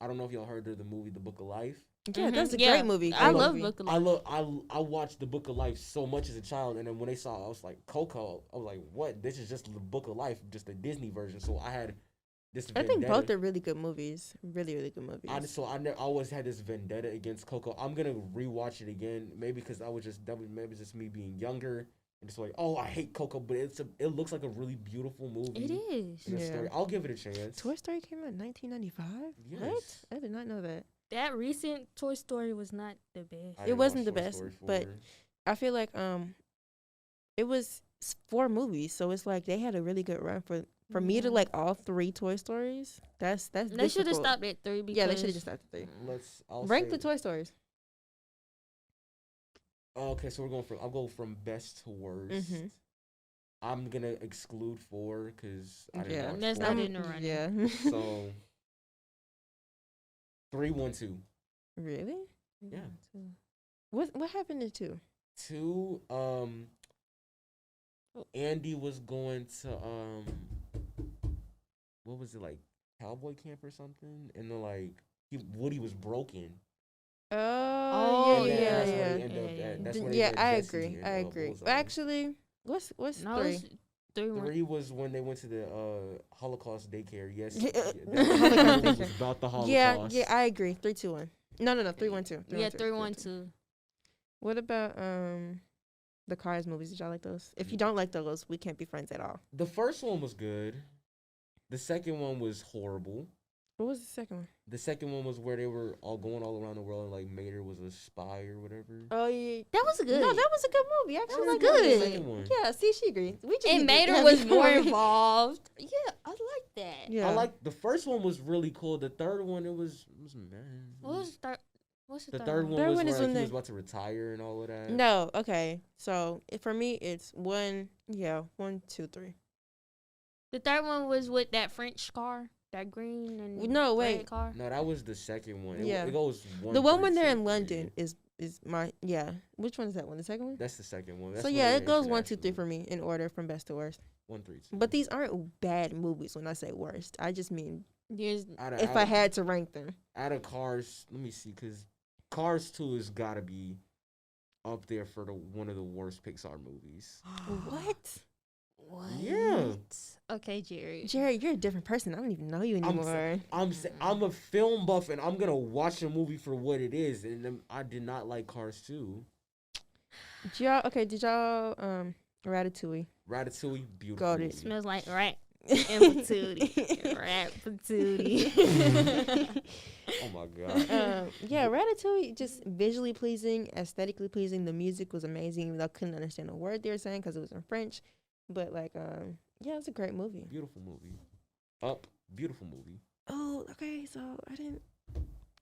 don't know if y'all heard of the movie The Book of Life. Yeah, that's a Yeah, great movie. I Great love movie. Book of I Life. I watched The Book of Life so much as a child, and then when they saw it, I was like, Coco, I was like, what? This is just The Book of Life, just a Disney version. So I had this I think vendetta. both are really good movies. Really, really good movies. I always had this vendetta against Coco. I'm gonna rewatch it again, maybe because maybe it's just me being younger and just like, oh, I hate Coco, but it looks like a really beautiful movie. It is. and a Yeah. story. I'll give it a chance. Toy Story came out in 1995. What? Yes. I did not know that. That recent Toy Story was not the best. I It didn't wasn't watch the Toy best, Story but 4. I feel like it was 4 movies, so it's like they had a really good run for me to Yeah. like all 3 Toy Stories. That's They should have difficult. stopped at 3 because Yeah, they should have just stopped at 3. I'll Rank say- the Toy Stories. Okay, so I'll go from best to worst. Mhm. I'm gonna exclude 4 because I didn't Yeah. watch That's 4. not in the running. Yeah. So 3, 1, 2. Really? Yeah. What happened to 2? 2, Andy was going to what was it, like cowboy camp or something, and then like Woody was broken. Oh, And then yeah, that's yeah. where they end up Yeah, at- that's D- where they yeah, met I Jesse agree. and, I agree. Bullseye. Actually, what's No, 3? it's 3-1. 3 was when they went to the Holocaust daycare. Yes, Yeah, that Holocaust was daycare. about the Holocaust. Yeah, I agree. 3, 2, 1. No, 3, 1, 2. Yeah, 3-1-2. What about the Cars movies? Did y'all like those? If you don't like those, we can't be friends at all. The first one was good. The second one was horrible. What was the second one? The second one was where they were all going all around the world and like Mater was a spy or whatever. Oh yeah, That was good. no, that was a good movie. I actually was like good. that The movie. second one. Yeah, see, she agrees. We just And need to Mater have was this more movie. involved. Yeah, I like that. Yeah, I like the first one was really cool. The third one it was meh. What was What's The the third one Third was one is where when like, he they- was about to retire and all of that. No, okay. So for me, it's one. Yeah, 1, 2, 3. The third one was with that French car, that green and No, red wait. car. No, that was the second one. Yeah. It goes one. The one 3, when they're 2, in 3. London is my Which one is that one? The second one. That's the second one. That's So when yeah, they're it goes 1, 2, 3 international. for me in order from best to worst. 1, 3, 2. But these aren't bad movies when I say worst. I just mean There's if I had to rank them. out of Cars, let me see, because Cars 2 has got to be up there for one of the worst Pixar movies. What? what? Yeah. Okay, Jerry. Jerry, you're a different person. I don't even know you I'm anymore. I'm a film buff and I'm gonna watch a movie for what it is, and I did not like Cars 2. Did y'all Ratatouille? Ratatouille, beautiful. Got it. movie. Smells like rat and patootie. Rat patootie. Oh my god. Yeah, Ratatouille just visually pleasing, aesthetically pleasing. The music was amazing. Even though I couldn't understand a word they were saying because it was in French, but like yeah, it was a great movie. Beautiful movie. Up, beautiful movie. Oh, okay. So I didn't.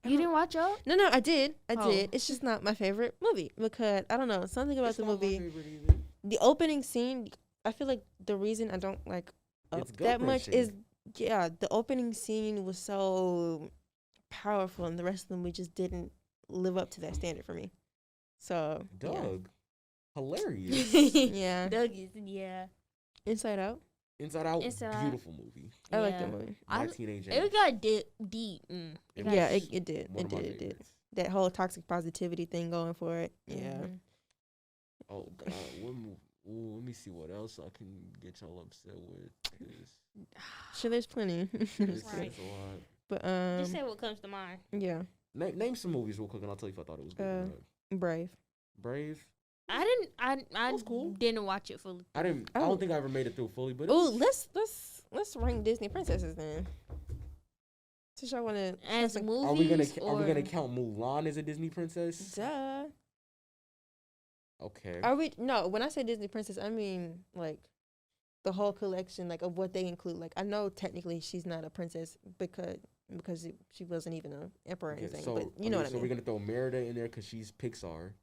You didn't watch Up? No, I did. I Oh. did. It's just not my favorite movie because I don't know something about It's the not my movie. favorite either. The opening scene. I feel like the reason I don't like Up It's that much is gut-wrenching. the opening scene was so powerful, and the rest of them we just didn't live up to that standard for me. So Doug, hilarious. yeah. Doug is, yeah. Inside Out. Inside Out, Inside Out. beautiful movie. I like Yeah. that movie. My I- teenage It angst. got deep. It got Yeah, was it did. one It of my did. It did. favorites. That whole toxic positivity thing going for it. Yeah. Mhm. Oh god, let me see what else I can get y'all upset with. 'Cause Sure, there's plenty. It's, Right. it's a lot. But Just say what comes to mind. yeah, Name some movies real quick, and I'll tell you if I thought it was good or not. Brave. Brave. I was cool. didn't watch it fully. I didn't. I Oh. don't think I ever made it through fully, but it Oh, was- let's rank Disney princesses then. Since y'all want to, As movies, Are we gonna or count Mulan as a Disney princess? duh. Okay. Are we? No, when I say Disney princess, I mean like the whole collection, like of what they include. Like I know technically she's not a princess because she wasn't even an emperor or Okay, anything, so but you know what I so mean. we're gonna throw Merida in there because she's Pixar,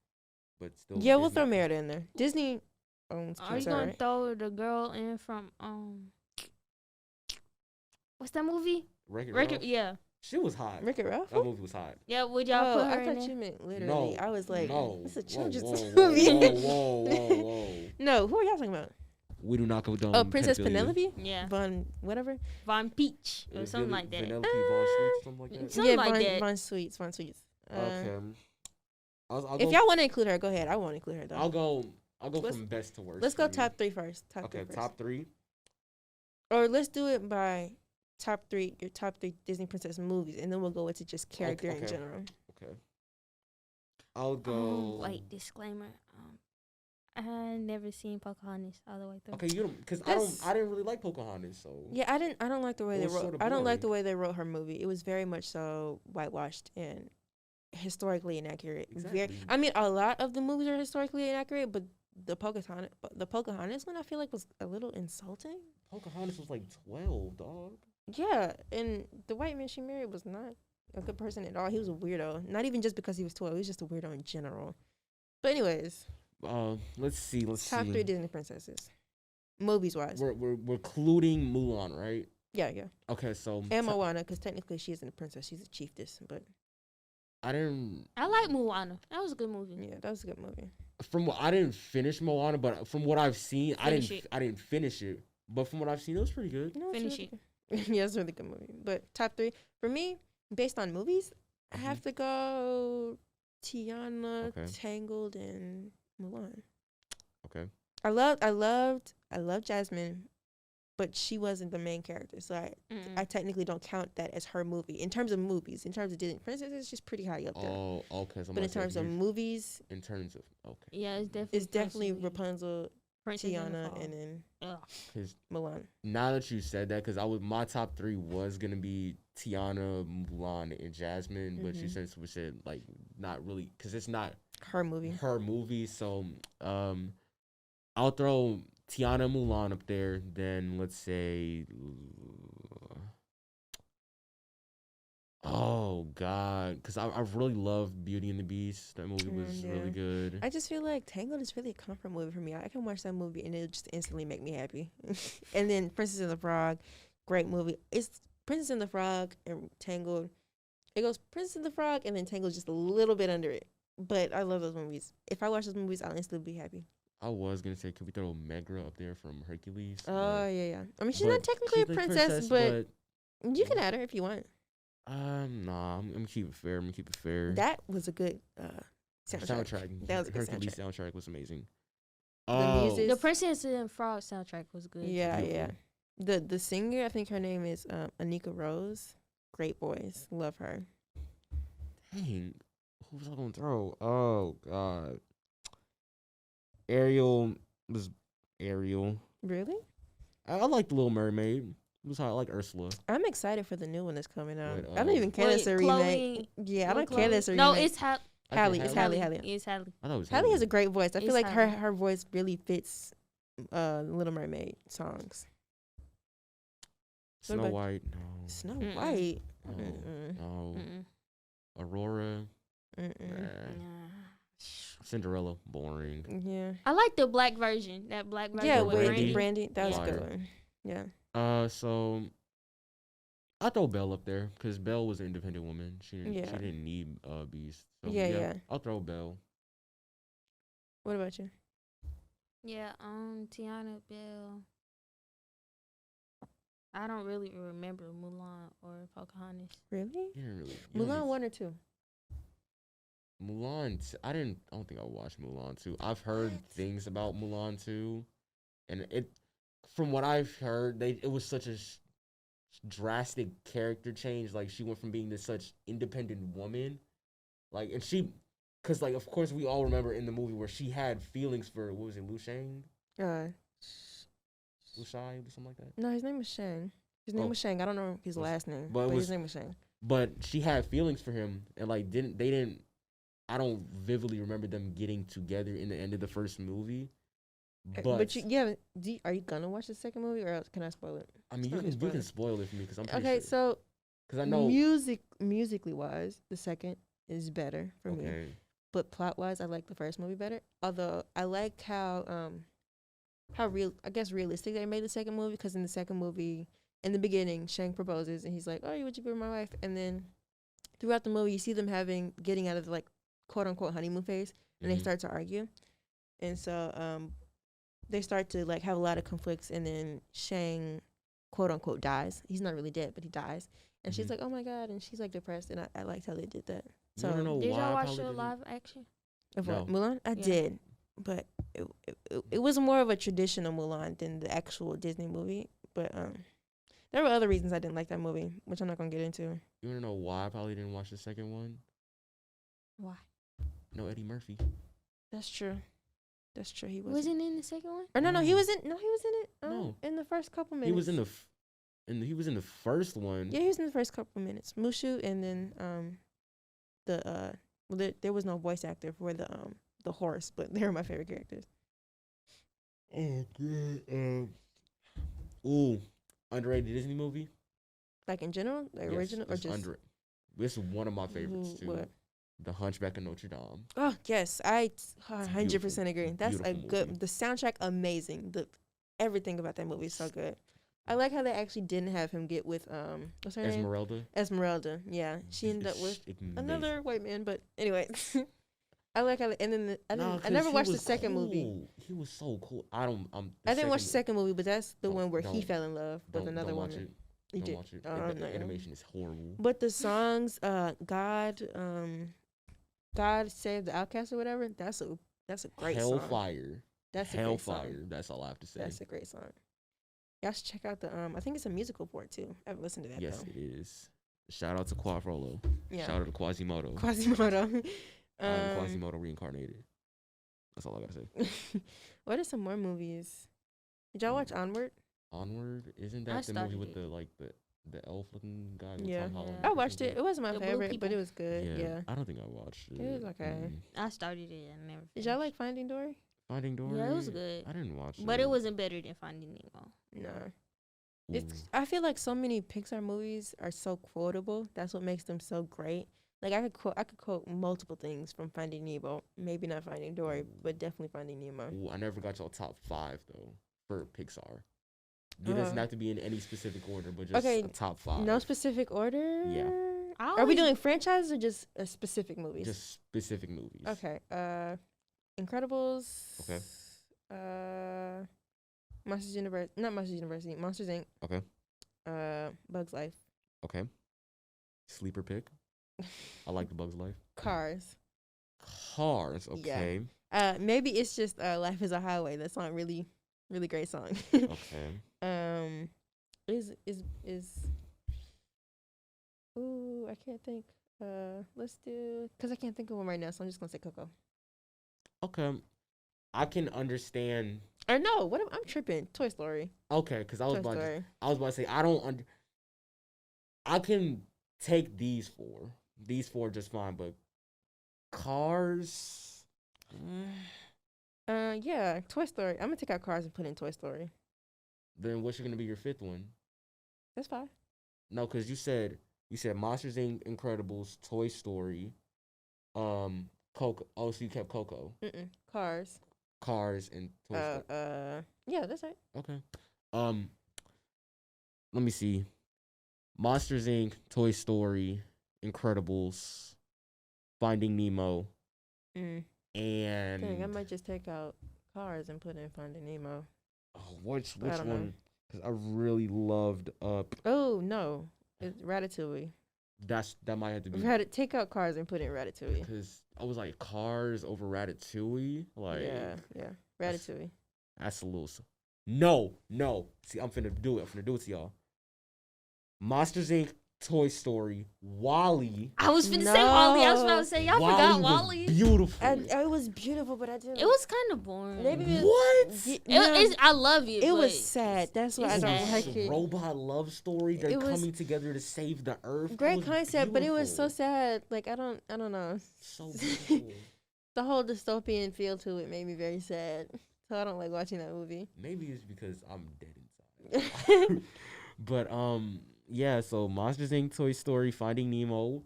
but still. Yeah, we'll Disney. throw Merida in there. Disney owns are you Pixar, gonna right? throw the girl in from what's that movie? Wreck-It Wreck-It, Ralph? yeah, She was hot. Wreck-It Ralph. That movie was hot. yeah. Would y'all put her I in thought there? you meant literally. No, I was like, no. it's a Whoa, children's whoa, movie. Whoa. No, who are y'all talking about? We do not condone. Oh, Princess pedophilia. Penelope, Yeah, Von whatever. Von Peach or Is something Vanellope- like that. Vanellope Von Sweet, something like that. Something like Von, that. Von Sweets, Von Sweets. Okay. I'll If go, y'all want to include her, go ahead. I won't include her though. I'll go Let's- from best to worst. Let's for go me. top three first. Okay, Three top 3. or let's do it by top three. Your top 3 Disney princess movies, and then we'll go into just character in okay. general. Okay. I'll go. Wait, disclaimer. I never seen Pocahontas all the way through. Okay, you don't because That's- I didn't really like Pocahontas, so Yeah, I don't like the way It they was wrote. sorta I don't like the boring. way they wrote her movie. It was very much so whitewashed and historically inaccurate. Exactly. I mean, a lot of the movies are historically inaccurate, but the Pocahontas one I feel like was a little insulting. Pocahontas was like 12, dog. Yeah, and the white man she married was not a good person at all. He was a weirdo. Not even just because he was 12. He was just a weirdo in general. But anyways, Let's see. top 3 Disney princesses, movies wise. We're including Mulan, right? Yeah. Okay, so And Moana, because technically she isn't a princess. She's a chiefess. But I didn't I like Moana. That was a good movie. yeah, that was a good movie. I didn't finish Moana, but from what I've seen, Finish it. I didn't finish it. But from what I've seen, it was pretty good. No, it's Finish really good. Yeah, it's a really good movie. But top 3 for me, based on movies, I have to go Tiana, Okay. Tangled, and Mulan. Okay. I loved Jasmine, but she wasn't the main character, so I technically don't count that as her movie in terms of movies. In terms of Disney princesses, she's pretty high up there. Oh, okay. So I'm But in about to terms say of huge- movies, in terms of okay, Yeah, it's definitely Rapunzel, Princess in the Tiana, Fall. and then Ugh. because Mulan. now that you said that, because my top 3 was gonna be Tiana, Mulan, and Jasmine, but you Mhm. since we said like not really because it's not Her movie. her movie, so I'll throw Tiana, Mulan up there. Then let's say Oh God, because I really love Beauty and the Beast. That movie was Yeah. really good. I just feel like Tangled is really a comfort movie for me. I can watch that movie and it just instantly make me happy. And then Princess and the Frog, great movie. It's Princess and the Frog and Tangled. It goes Princess and the Frog and then Tangled just a little bit under it. But I love those movies. If I watch those movies, I'll instantly be happy. I was gonna say, could we throw Megra up there from Hercules? Oh yeah. I mean, she's but not technically a she's princess, but you can add her if you want. Nah, I'm gonna keep it fair. I'm gonna keep it fair. That was a good soundtrack. That was a good Hercules soundtrack was amazing. music- The Princess and Frog soundtrack was good. Yeah, Beautiful. yeah. The singer, I think her name is Anika Rose. Great voice. Love her. Dang, who was I gonna throw? Oh God, Ariel was Ariel. Really? I like the Little Mermaid. It was hard. I like Ursula. I'm excited for the new one that's coming out. Wait, I don't even care that's a remake. Yeah, I don't care that's a remake. No, it's Hallie. It's Hallie. It's Hallie. I thought it was Hallie has a great voice. I feel It's like her Hallie. her voice really fits Little Mermaid songs. Snow about- White. No. Snow Mm-mm. White. No. Mm-mm. No. Mm-mm. Aurora. Mm-mm. Nah. Nah. Cinderella. Boring. Yeah. I like the black version. That black version Yeah, with with Brandy. Brandy. That was a Fire. good one. Yeah. So I throw Belle up there because Belle was an independent woman. She didn't. Yeah. She didn't need Beast. So, Yeah. I'll throw Belle. What about you? Yeah, Tiana Bell. I don't really remember Mulan or Pocahontas. Really? You didn't really. Mulan 1 or 2? I don't think I watched Mulan 2. I've heard things about Mulan 2, and from what I've heard, it was such a drastic character change. Like, she went from being this such independent woman, like, and because like, of course we all remember in the movie where she had feelings for, what was it, Lu Shang, Lu Shai, or something like that. No, his name was Shang. His name Oh. was Shang. I don't know his last name, but it but was- his name was Shang. But she had feelings for him, and like didn't. I don't vividly remember them getting together in the end of the first movie. But Are you gonna watch the second movie, or else can I spoil it? I mean, it's not you gonna can spoil it for me because I'm pretty Okay, sure. so Because I know. musically wise, the second is better for me. Okay. But plot wise, I like the first movie better. Although I like how realistic they made the second movie. Because in the second movie, in the beginning, Shang proposes and he's like, "Oh, would you be my wife?" And then throughout the movie, you see them getting out of the, like, quote unquote honeymoon phase, and they Mhm. start to argue, and so they start to, like, have a lot of conflicts, and then Shang quote unquote dies. He's not really dead, but he dies, and she's Mhm. like, "Oh my god," and she's like depressed, and I liked how they did that. You wanna So know Did why y'all I watch probably the didn't? live action? of what, No. Mulan? I Yeah. did, but it was more of a traditional Mulan than the actual Disney movie. But there were other reasons I didn't like that movie, which I'm not gonna get into. You wanna know why I probably didn't watch the second one? Why? No, Eddie Murphy. That's true. That's true. He Wasn't in the second one? Or no, he No. was in. No, he was in it. No. In the first couple minutes. He was in he was in the first one. Yeah, he was in the first couple minutes. Mushu, and then there was no voice actor for the horse, but they were my favorite characters. Oh good. Ooh, underrated Disney movie. Like in general, like Yes, original or it's just. This is one of my favorites Ooh, too. what? The Hunchback of Notre Dame. Oh yes, I a 100% agree. That's a beautiful good. movie. The soundtrack amazing. Everything about that movie is so good. I like how they actually didn't have him get with what's her name? Esmeralda. Esmeralda. Yeah, she ended up with another white man. But anyway, I like how. And then I never watched the second movie. He was so cool. I didn't watch the second movie, but that's the one where he don't- fell in love with another don't watch woman. it. You Don't did. watch it. Oh, The no. animation is horrible. But the songs, God Save the Outcast or whatever, that's a great song. Hellfire. That's a great song. Hellfire. That's all I have to say. That's a great song. Y'all should check out the I think it's a musical for it too. I haven't listened to that Yes, though. it is. Shout out to Quadrolo. Yeah. Shout out to Quasimodo. Quasimodo. Quasimodo reincarnated. That's all I gotta say. What are some more movies? Did y'all watch Onward? Onward, isn't I that the movie started with it. the elf looking guy? With Yeah. Tom Holland Yeah. I watched it. It wasn't my The blue favorite, but people. it was good. Yeah. I don't think I watched it. It was okay. I started it and never. Did y'all finished. like Finding Dory? Finding Dory? Yeah, it was good. I didn't watch it. But it wasn't better than Finding Nemo. No. It's. I feel like so many Pixar movies are so quotable. That's what makes them so great. Like I could quote multiple things from Finding Nemo. Maybe not Finding Dory, but definitely Finding Nemo. Ooh, I never got y'all top 5 though for Pixar. It doesn't have to be in any specific order, but just Okay, a top 5. No specific order. Yeah. Are we doing franchises or just specific movies? Just specific movies. Okay. Incredibles. Okay. Monsters University. Not Monsters University. Monsters Inc. Okay. Bugs Life. Okay. Sleeper pick. I like the Bugs Life. Cars. Cars. Okay. Maybe it's just Life is a Highway. That song really great song. Okay. Is ooh, I can't think. Let's do, because I can't think of one right now, so I'm just gonna say Coco. Okay. I can understand. Or no, what I'm tripping. Toy Story. Okay, because I was Toy about Story. to say I can take these 4. These 4 just fine, but Cars. Yeah, Toy Story. I'm gonna take out Cars and put in Toy Story. Then what's gonna be your 5th one? That's fine. No, because you said Monsters Inc., Incredibles, Toy Story, Coco. Oh, so you kept Coco, Cars. Cars, and Toy Story. Yeah, that's right. Okay. Let me see. Monsters Inc., Toy Story, Incredibles, Finding Nemo, and Dang, I might just take out Cars and put in Finding Nemo. oh, which I don't know. one? Because I really loved Oh no, it's Ratatouille. that might have to be Take out Cars and put in Ratatouille. because I was like Cars over Ratatouille. Like Yeah, Ratatouille. that's a little. No. See, I'm finna do it. to y'all. Monsters Inc., Toy Story, Wall-E. I was finna say Wall-E. I was No. about to say y'all Wall-E forgot was Wall-E. beautiful. It was beautiful, but I didn't. It was kind of boring. Maybe What? I love it. It but was sad. That's why I it's don't sad. like it. Robot love story. They're It was- coming together to save the earth. That Great was concept, but it was so beautiful. sad. Like I don't know. So beautiful. The whole dystopian feel to it made me very sad. So I don't like watching that movie. Maybe it's because I'm dead inside. But yeah. So Monsters Inc., Toy Story, Finding Nemo,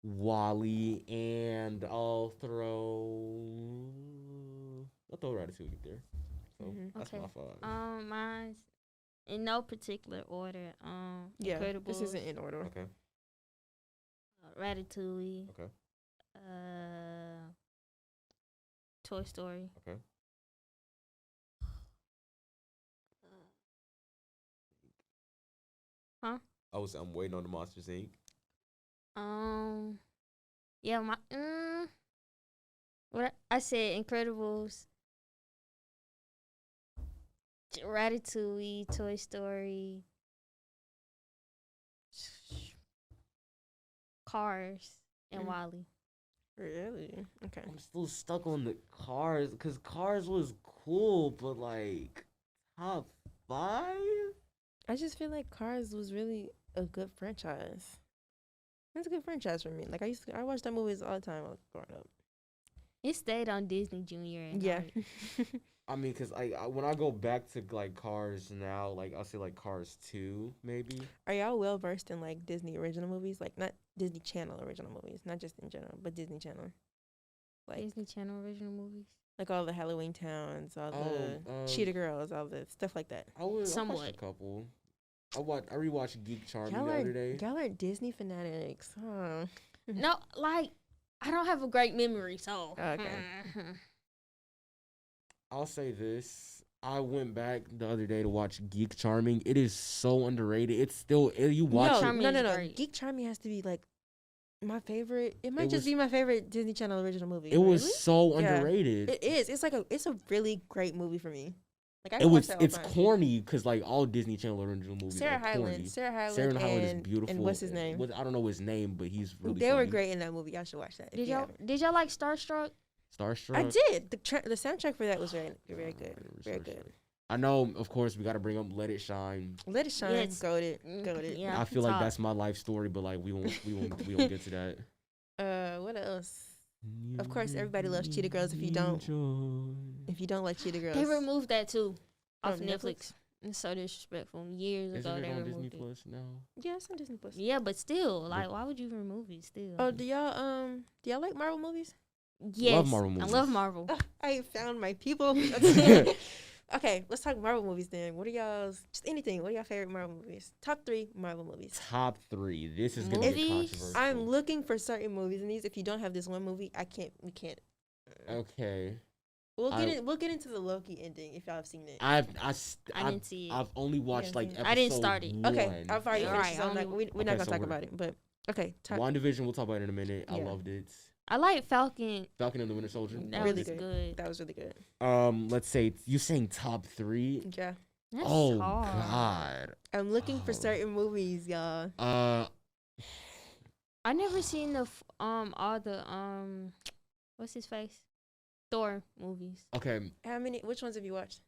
Wall-E, and I'll throw Ratatouille there. So that's Okay. my 5. Mine's in no particular order. Yeah, Incredibles, this isn't in order. Okay. Ratatouille. Okay. Toy Story. Okay. Huh? I'm waiting on the Monsters Inc. Yeah, what I said, Incredibles, Ratatouille, Toy Story, Cars, and Wall-E. Really? Okay. I'm still stuck on the Cars because Cars was cool, but like top 5. I just feel like Cars was really a good franchise. It's a good franchise for me. Like I watched that movies all the time growing up. It stayed on Disney Junior. And Yeah. I mean, cause when I go back to like Cars now, like I'll say like Cars 2 maybe. Are y'all well versed in like Disney original movies? Like not Disney Channel original movies, not just in general, but Disney Channel. Like Disney Channel original movies. like all the Halloween Towns, all the Oh, Cheetah Girls, all the stuff like that. I watched Somewhat. a couple. I rewatched Geek Charming the other day. Y'all are Disney fanatics, huh? No, like I don't have a great memory, so Okay. I'll say this. I went back the other day to watch Geek Charming. It is so underrated. It's still you watch it. Charming No, is no. great. Geek Charming has to be like my favorite. It might It just was- be my favorite Disney Channel original movie. It was Really? so Yeah. underrated. It is. It's like it's a really great movie for me. Like I It can watch was that all the it's time. corny because like all Disney Channel original movies Sarah are corny. Hyland. Sarah Sarah Hyland Hyland is and beautiful. what's his name? I don't know his name, but he's really They were funny. great in that movie. Y'all should watch that. if Did you y'all haven't. did y'all like Starstruck? Starstruck. I did. The soundtrack for that was very very good. Very Starstruck. good. I know, of course, we got to bring up "Let It Shine." Let It Shine. Yes. Goated. Mm, Goated. yeah. I feel like top. that's my life story, but like we won't get to that. What else? Of course, everybody loves Cheetah Girls. If you don't like Cheetah Girls, They removed that too off From Netflix. It's so disrespectful. Years Isn't ago, it they on Disney removed it. Plus now? Yeah, it's on Disney Plus. Yeah, but still, like, why would you remove it? Still. Oh, do y'all like Marvel movies? Yes, Marvel I movies. love Marvel. I found my people. Okay, let's talk Marvel movies then. What are y'all's just anything? What are y'all favorite Marvel movies? Top 3 Marvel movies. Top 3. This is gonna be Movies? controversial. I'm looking for certain movies in these. If you don't have this one movie, we can't. Okay. We'll get into the Loki ending if y'all have seen it. I didn't see it. I've only watched Yeah, like seen episode I didn't start it. Okay, 1. I've already Alright, finished. So I we're only- not Okay, gonna so talk we're- about it. But okay, WandaVision, we'll talk about it in a minute. I Yeah. loved it. I like Falcon. Falcon and the Winter Soldier. That Really was good. good. that was really good. Let's say you saying top 3. Yeah, That's Oh hard. God. I'm looking for Oh. certain movies, y'all. I never seen all the what's his face, Thor movies. Okay. Which ones have you watched?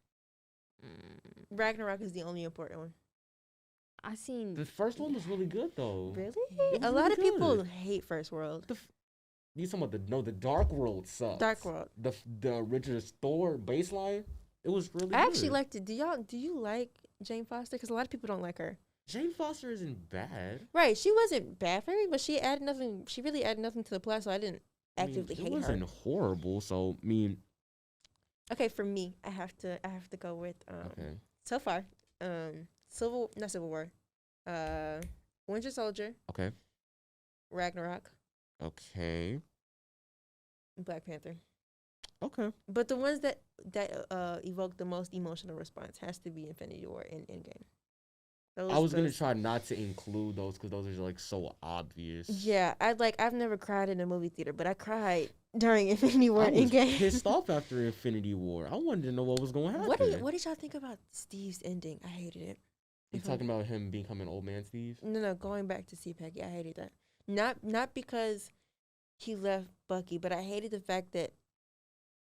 Mm, Ragnarok is the only important one. I seen. The first one was really good though. Really? It was A lot really of people good. hate First World. You talking about the Dark World sucks. Dark World. The original Thor baseline. It was really I good. actually liked it. Do you like Jane Foster? Because a lot of people don't like her. Jane Foster isn't bad. Right, she wasn't bad for me, but she really added nothing to the plot, so I didn't I mean, actively it hate her. wasn't horrible. So I mean, Okay, for me, I have to go with okay. so far, Civil War, Winter Soldier, Okay. Ragnarok, Okay. Black Panther. Okay. But the ones that evoke the most emotional response has to be Infinity War and Endgame. I was gonna try not to include those because those are like so obvious. Yeah, I've never cried in a movie theater, but I cried during Infinity War I and was Endgame. pissed off after Infinity War. I wanted to know what was going to happen. What did y'all think about Steve's ending? I hated it. You talking about him becoming old man Steve? No, going back to see Peggy, I hated that. Not because he left Bucky, but I hated the fact that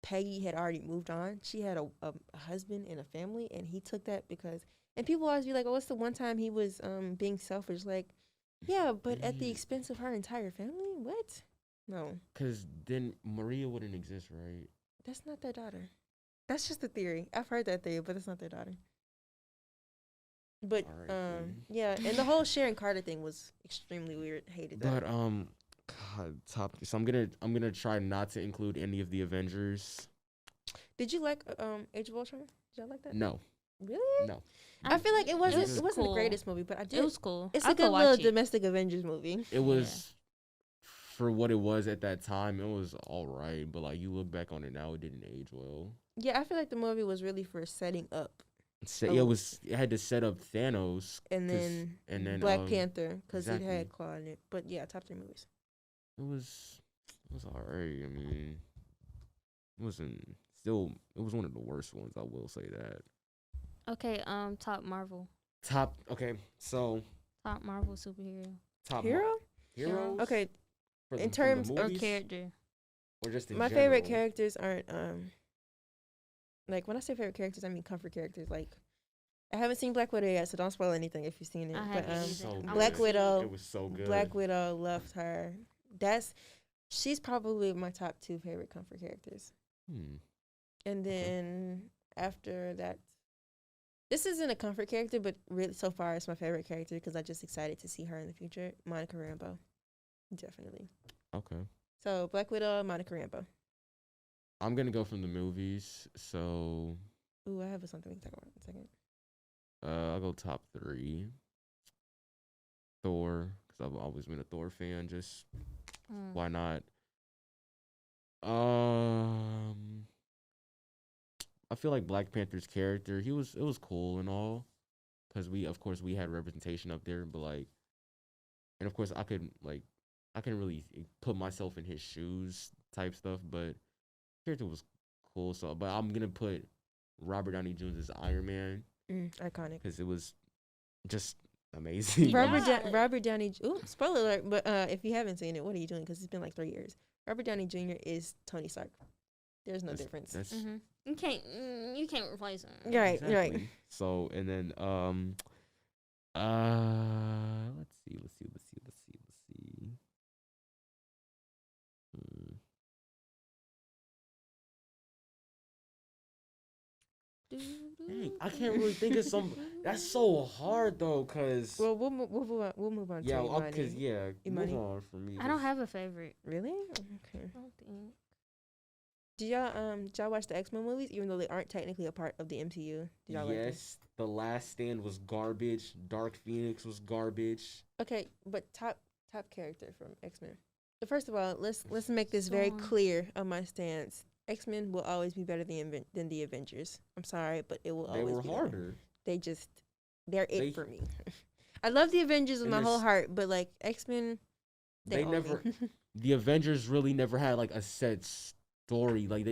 Peggy had already moved on. She had a husband and a family, and he took that because. And people always be like, "Oh, what's the one time he was being selfish?" Like, yeah, but at the expense of her entire family. What? No, Because then Maria wouldn't exist, right? that's not their daughter. That's just a theory. I've heard that theory, but it's not their daughter. But Alright, then. yeah, and the whole Sharon Carter thing was extremely weird. Hated that. But God, top. So I'm gonna try not to include any of the Avengers. Did you like Age of Ultron? Did y'all like that? No, Really? no. I feel like it wasn't was the cool. greatest movie, but I did. It was cool. It's I a could good watch little it. domestic Avengers movie. It was for what it was at that time. It was all right, but like you look back on it now, it didn't age well. Yeah, I feel like the movie was really for setting up, It had to set up Thanos and 'cause- then and then Black Panther because it exactly. had Claw in it. But yeah, top 3 movies. It was alright. I mean, it wasn't still. It was one of the worst ones. I will say that. Okay, top Marvel Okay, so superhero top Hero? heroes. Okay, for in for terms of or movies, character. or just in my favorite general? characters aren't like when I say favorite characters, I mean comfort characters. Like I haven't seen Black Widow yet, so don't spoil anything if you've seen it. I But haven't either. So I Black good. Widow, It was so good. Black Widow, loved her. She's probably my top 2 favorite comfort characters. And then after that, this isn't a comfort character, but really so far it's my favorite character because I'm just excited to see her in the future. Monica Rambeau, definitely. Okay. So Black Widow, Monica Rambeau. I'm gonna go from the movies. So Ooh, I have something we can talk about in a second. I'll go top 3. Thor, because I've always been a Thor fan. Just why not? I feel like Black Panther's character, it was cool and all, because we had representation up there, but like, and of course I couldn't really put myself in his shoes type stuff, but character was cool. So, but I'm gonna put Robert Downey Jr. as Iron Man Iconic. because it was just amazing. Yeah. Robert Downey. Ooh, spoiler alert! But if you haven't seen it, what are you doing? Because it's been like 3 years. Robert Downey Jr. is Tony Stark. There's no difference. That's You can't replace him. Right, right. exactly. So and then let's see. Dang, I can't really think of some. That's so hard though, cause Well, we'll move on yeah, to Imani. cause yeah, Imani. move on for me. I don't have a favorite. Really? Okay. I don't think. Did y'all watch the X-Men movies, even though they aren't technically a part of the MCU? Did y'all like them? Yes, The Last Stand was garbage. Dark Phoenix was garbage. Okay, but top character from X-Men. So first of all, let's make this very Storm. clear on my stance. X-Men will always be better than the Avengers. I'm sorry, but it will They always were be better. harder. They're They- it for me. I love the Avengers with And my whole this- heart, but like X-Men, They own never. me. The Avengers really never had like a set story. Like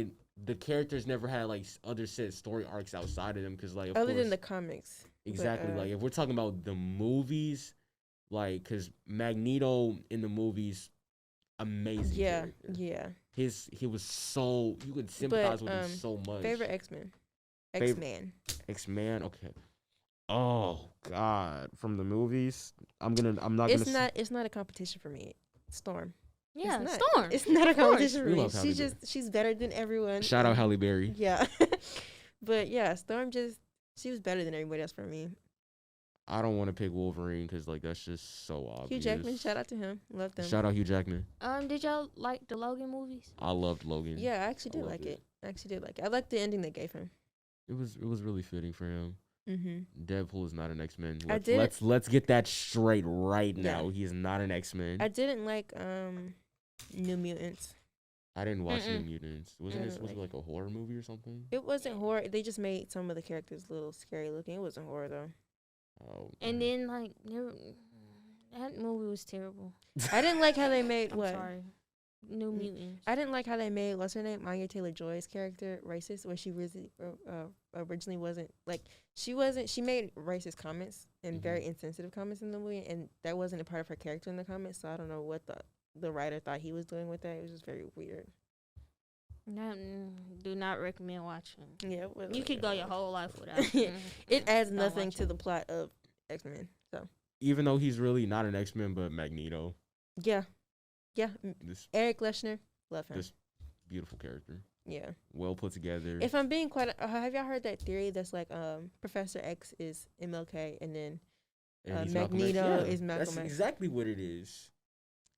the characters never had like other set story arcs outside of them. Cause like of other course, than the comics. exactly. but, Like if we're talking about the movies, like cause Magneto in the movies, amazing. Yeah, character. yeah. He was so you could sympathize with him so much. Favorite X-Men. Fav- X-Man. X-Man. Okay. Oh God, from the movies, I'm not It's gonna. not a competition for me. Storm. Yeah, not. Storm. It's not a Of course. competition for We me. love Halle Berry. She's better than everyone. Shout out Halle Berry. Yeah. But yeah, Storm she was better than everybody else for me. I don't want to pick Wolverine because like that's just so obvious. Hugh Jackman, shout out to him. Loved him. Shout out Hugh Jackman. Did y'all like the Logan movies? I loved Logan. Yeah, I actually I did loved like it. it. I actually did like it. I liked the ending they gave him. It was really fitting for him. Mm-hmm. Deadpool is not an X-Men. I did- Let's get that straight right Yeah. now. He is not an X-Men. I didn't like New Mutants. I didn't watch New Mm-mm. Mutants. I Was it didn't like a horror movie or something? It wasn't horror. They just made some of the characters a little scary looking. It wasn't horror though. Oh. And then like that movie was terrible. I didn't like how they made I'm what? sorry. New Mutants. I didn't like how they made what's her name, Anya Taylor-Joy's character racist, where she originally wasn't like she made racist comments and very insensitive comments in the movie, and that wasn't a part of her character in the comments. So I don't know what the writer thought he was doing with that. It was just very weird. Do not recommend watching. Yeah, it wasn't You could go your whole life without. It adds Don't nothing watch to it. the plot of X-Men. So Even though he's really not an X-Men, but Magneto, yeah, this Eric Leshner, love him. This- beautiful character, Yeah. well put together. If I'm being quite, have y'all heard that theory that's like Professor X is MLK and then And he's Malcolm X. Magneto Yeah, is Malcolm That's X. exactly what it is.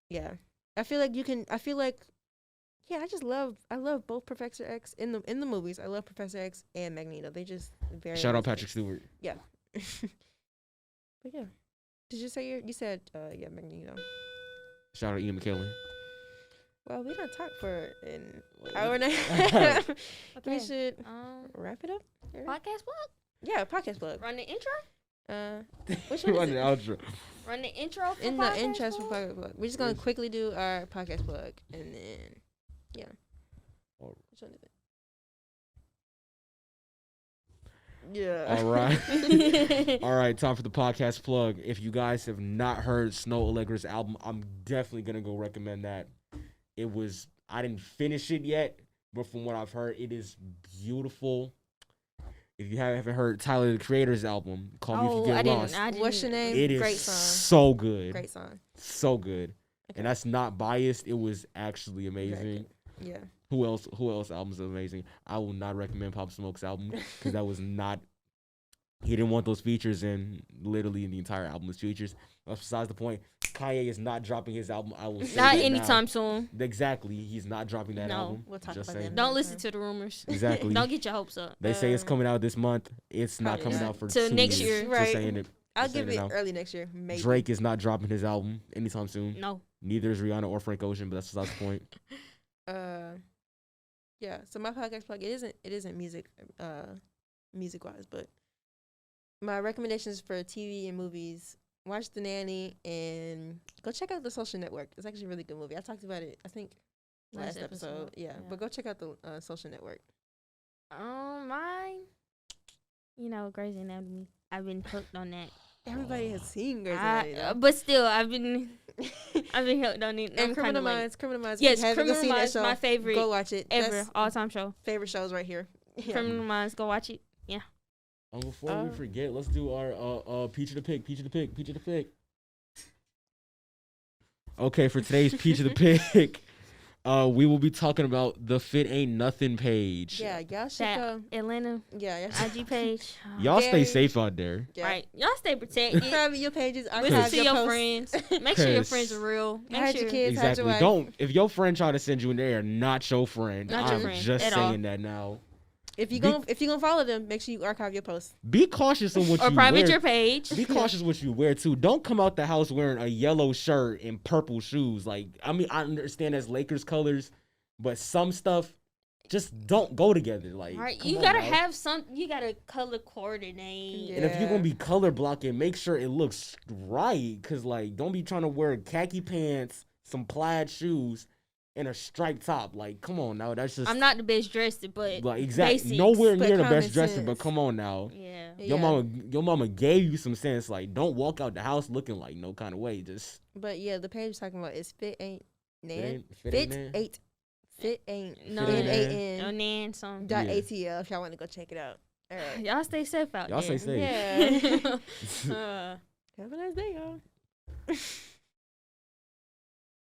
Yeah, I feel like yeah, I love both Professor X in the movies. I love Professor X and Magneto. They just very Shout out much Patrick Stewart. like- But yeah, did you say you said yeah, Magneto? Shout out Ian McKellen. Well, we don't talk for an Wait, hour and a half. We Okay. should wrap it up. Podcast plug. Yeah, podcast plug. Run the intro. Which one Run is the it? outro. Run the intro. For In the podcast interest for plug? podcast plug. We're just gonna Yes. quickly do our podcast plug and then yeah. All- Which one is it? Yeah. All right. All right, time for the podcast plug. If you guys have not heard Snow Allegra's album, I'm definitely gonna go recommend that. I didn't finish it yet, but from what I've heard, it is beautiful. If you haven't heard Tyler the Creator's album, Call Me If You I Get didn't. Lost, I didn't. What's your name? it is Great song. so good. Great song. So good. Okay. And that's not biased. It was actually Very amazing. good. Yeah. Who else albums are amazing? I will not recommend Pop Smoke's album because that was not. He didn't want those features, and literally the entire album was features. That's besides the point. Kanye is not dropping his album. I will say Not that anytime now. soon. Exactly, he's not dropping that No. album. We'll talk Just about that saying. in Don't another listen time. to the rumors. Exactly. Don't get your hopes up. They say it's Um, coming out this month. It's not probably coming not. out for Till 2 next years. year. Right. Just saying it. I'll Just saying give it now. early next year. Maybe. Drake is not dropping his album anytime soon. No. Neither is Rihanna or Frank Ocean, but that's besides the point. Yeah. So my podcast plug it isn't music wise, but my recommendations for TV and movies. Watch The Nanny and go check out The Social Network. It's actually a really good movie. I talked about it, I think, last episode. Yeah. But go check out the Social Network. Mine. Grey's Anatomy. I've been hooked on that. Everybody has seen Grey's Anatomy. though. But still, I've been hooked on it. And I'm Criminal kinda late. Minds. Criminal Minds. Yes, If you haven't Criminal seen that Minds, show, my favorite go watch it. ever, That's all time show. favorite shows right here. Yeah. Criminal Minds, go watch it. Before we forget, let's do our Peach of the Pick. Okay, for today's Peach of the Pick, we will be talking about the Fit Ain't Nothing page. Yeah, y'all should That go. Atlanta Yeah, y'all should. IG page. Y'all stay Very- safe out there. Yeah. Right. Y'all stay protected. Private your pages. Listen Archive to your your posts. friends. Make sure your 'Cause friends are real. Make Hide sure your kids. Hide your Exactly. wife. Don't if your friend try to send you in there, not your friend. Not your I'm friend just at saying all. that now. If you Be- gonna follow them, make sure you archive your posts. Be cautious of what or you private wear. your page. Be cautious what you wear too. Don't come out the house wearing a yellow shirt and purple shoes. Like, I mean, I understand that's Lakers colors, but some stuff just don't go together. Like, Right. come You on gotta now. have some. You gotta color coordinate. Yeah. And if you're gonna be color blocking, make sure it looks right. Cause like, don't be trying to wear khaki pants, some plaid shoes, and a striped top. Like, come on now. That's just I'm not the best dressed, but like exactly basics, nowhere but near the common best dresser. But sense. come on now. yeah. Your mama gave you some sense. Like, don't walk out the house looking like no kind of way. Just But yeah, the page talking about is Fit Ain't Nan. fit Fit ain't Ain't. Fit Ain't. No, Fit ain't N-A-N. No nan some. Dot Yeah. ATL if y'all want to go check it out. All right. Y'all stay safe out Y'all there. stay safe. Yeah. Have a nice day, y'all.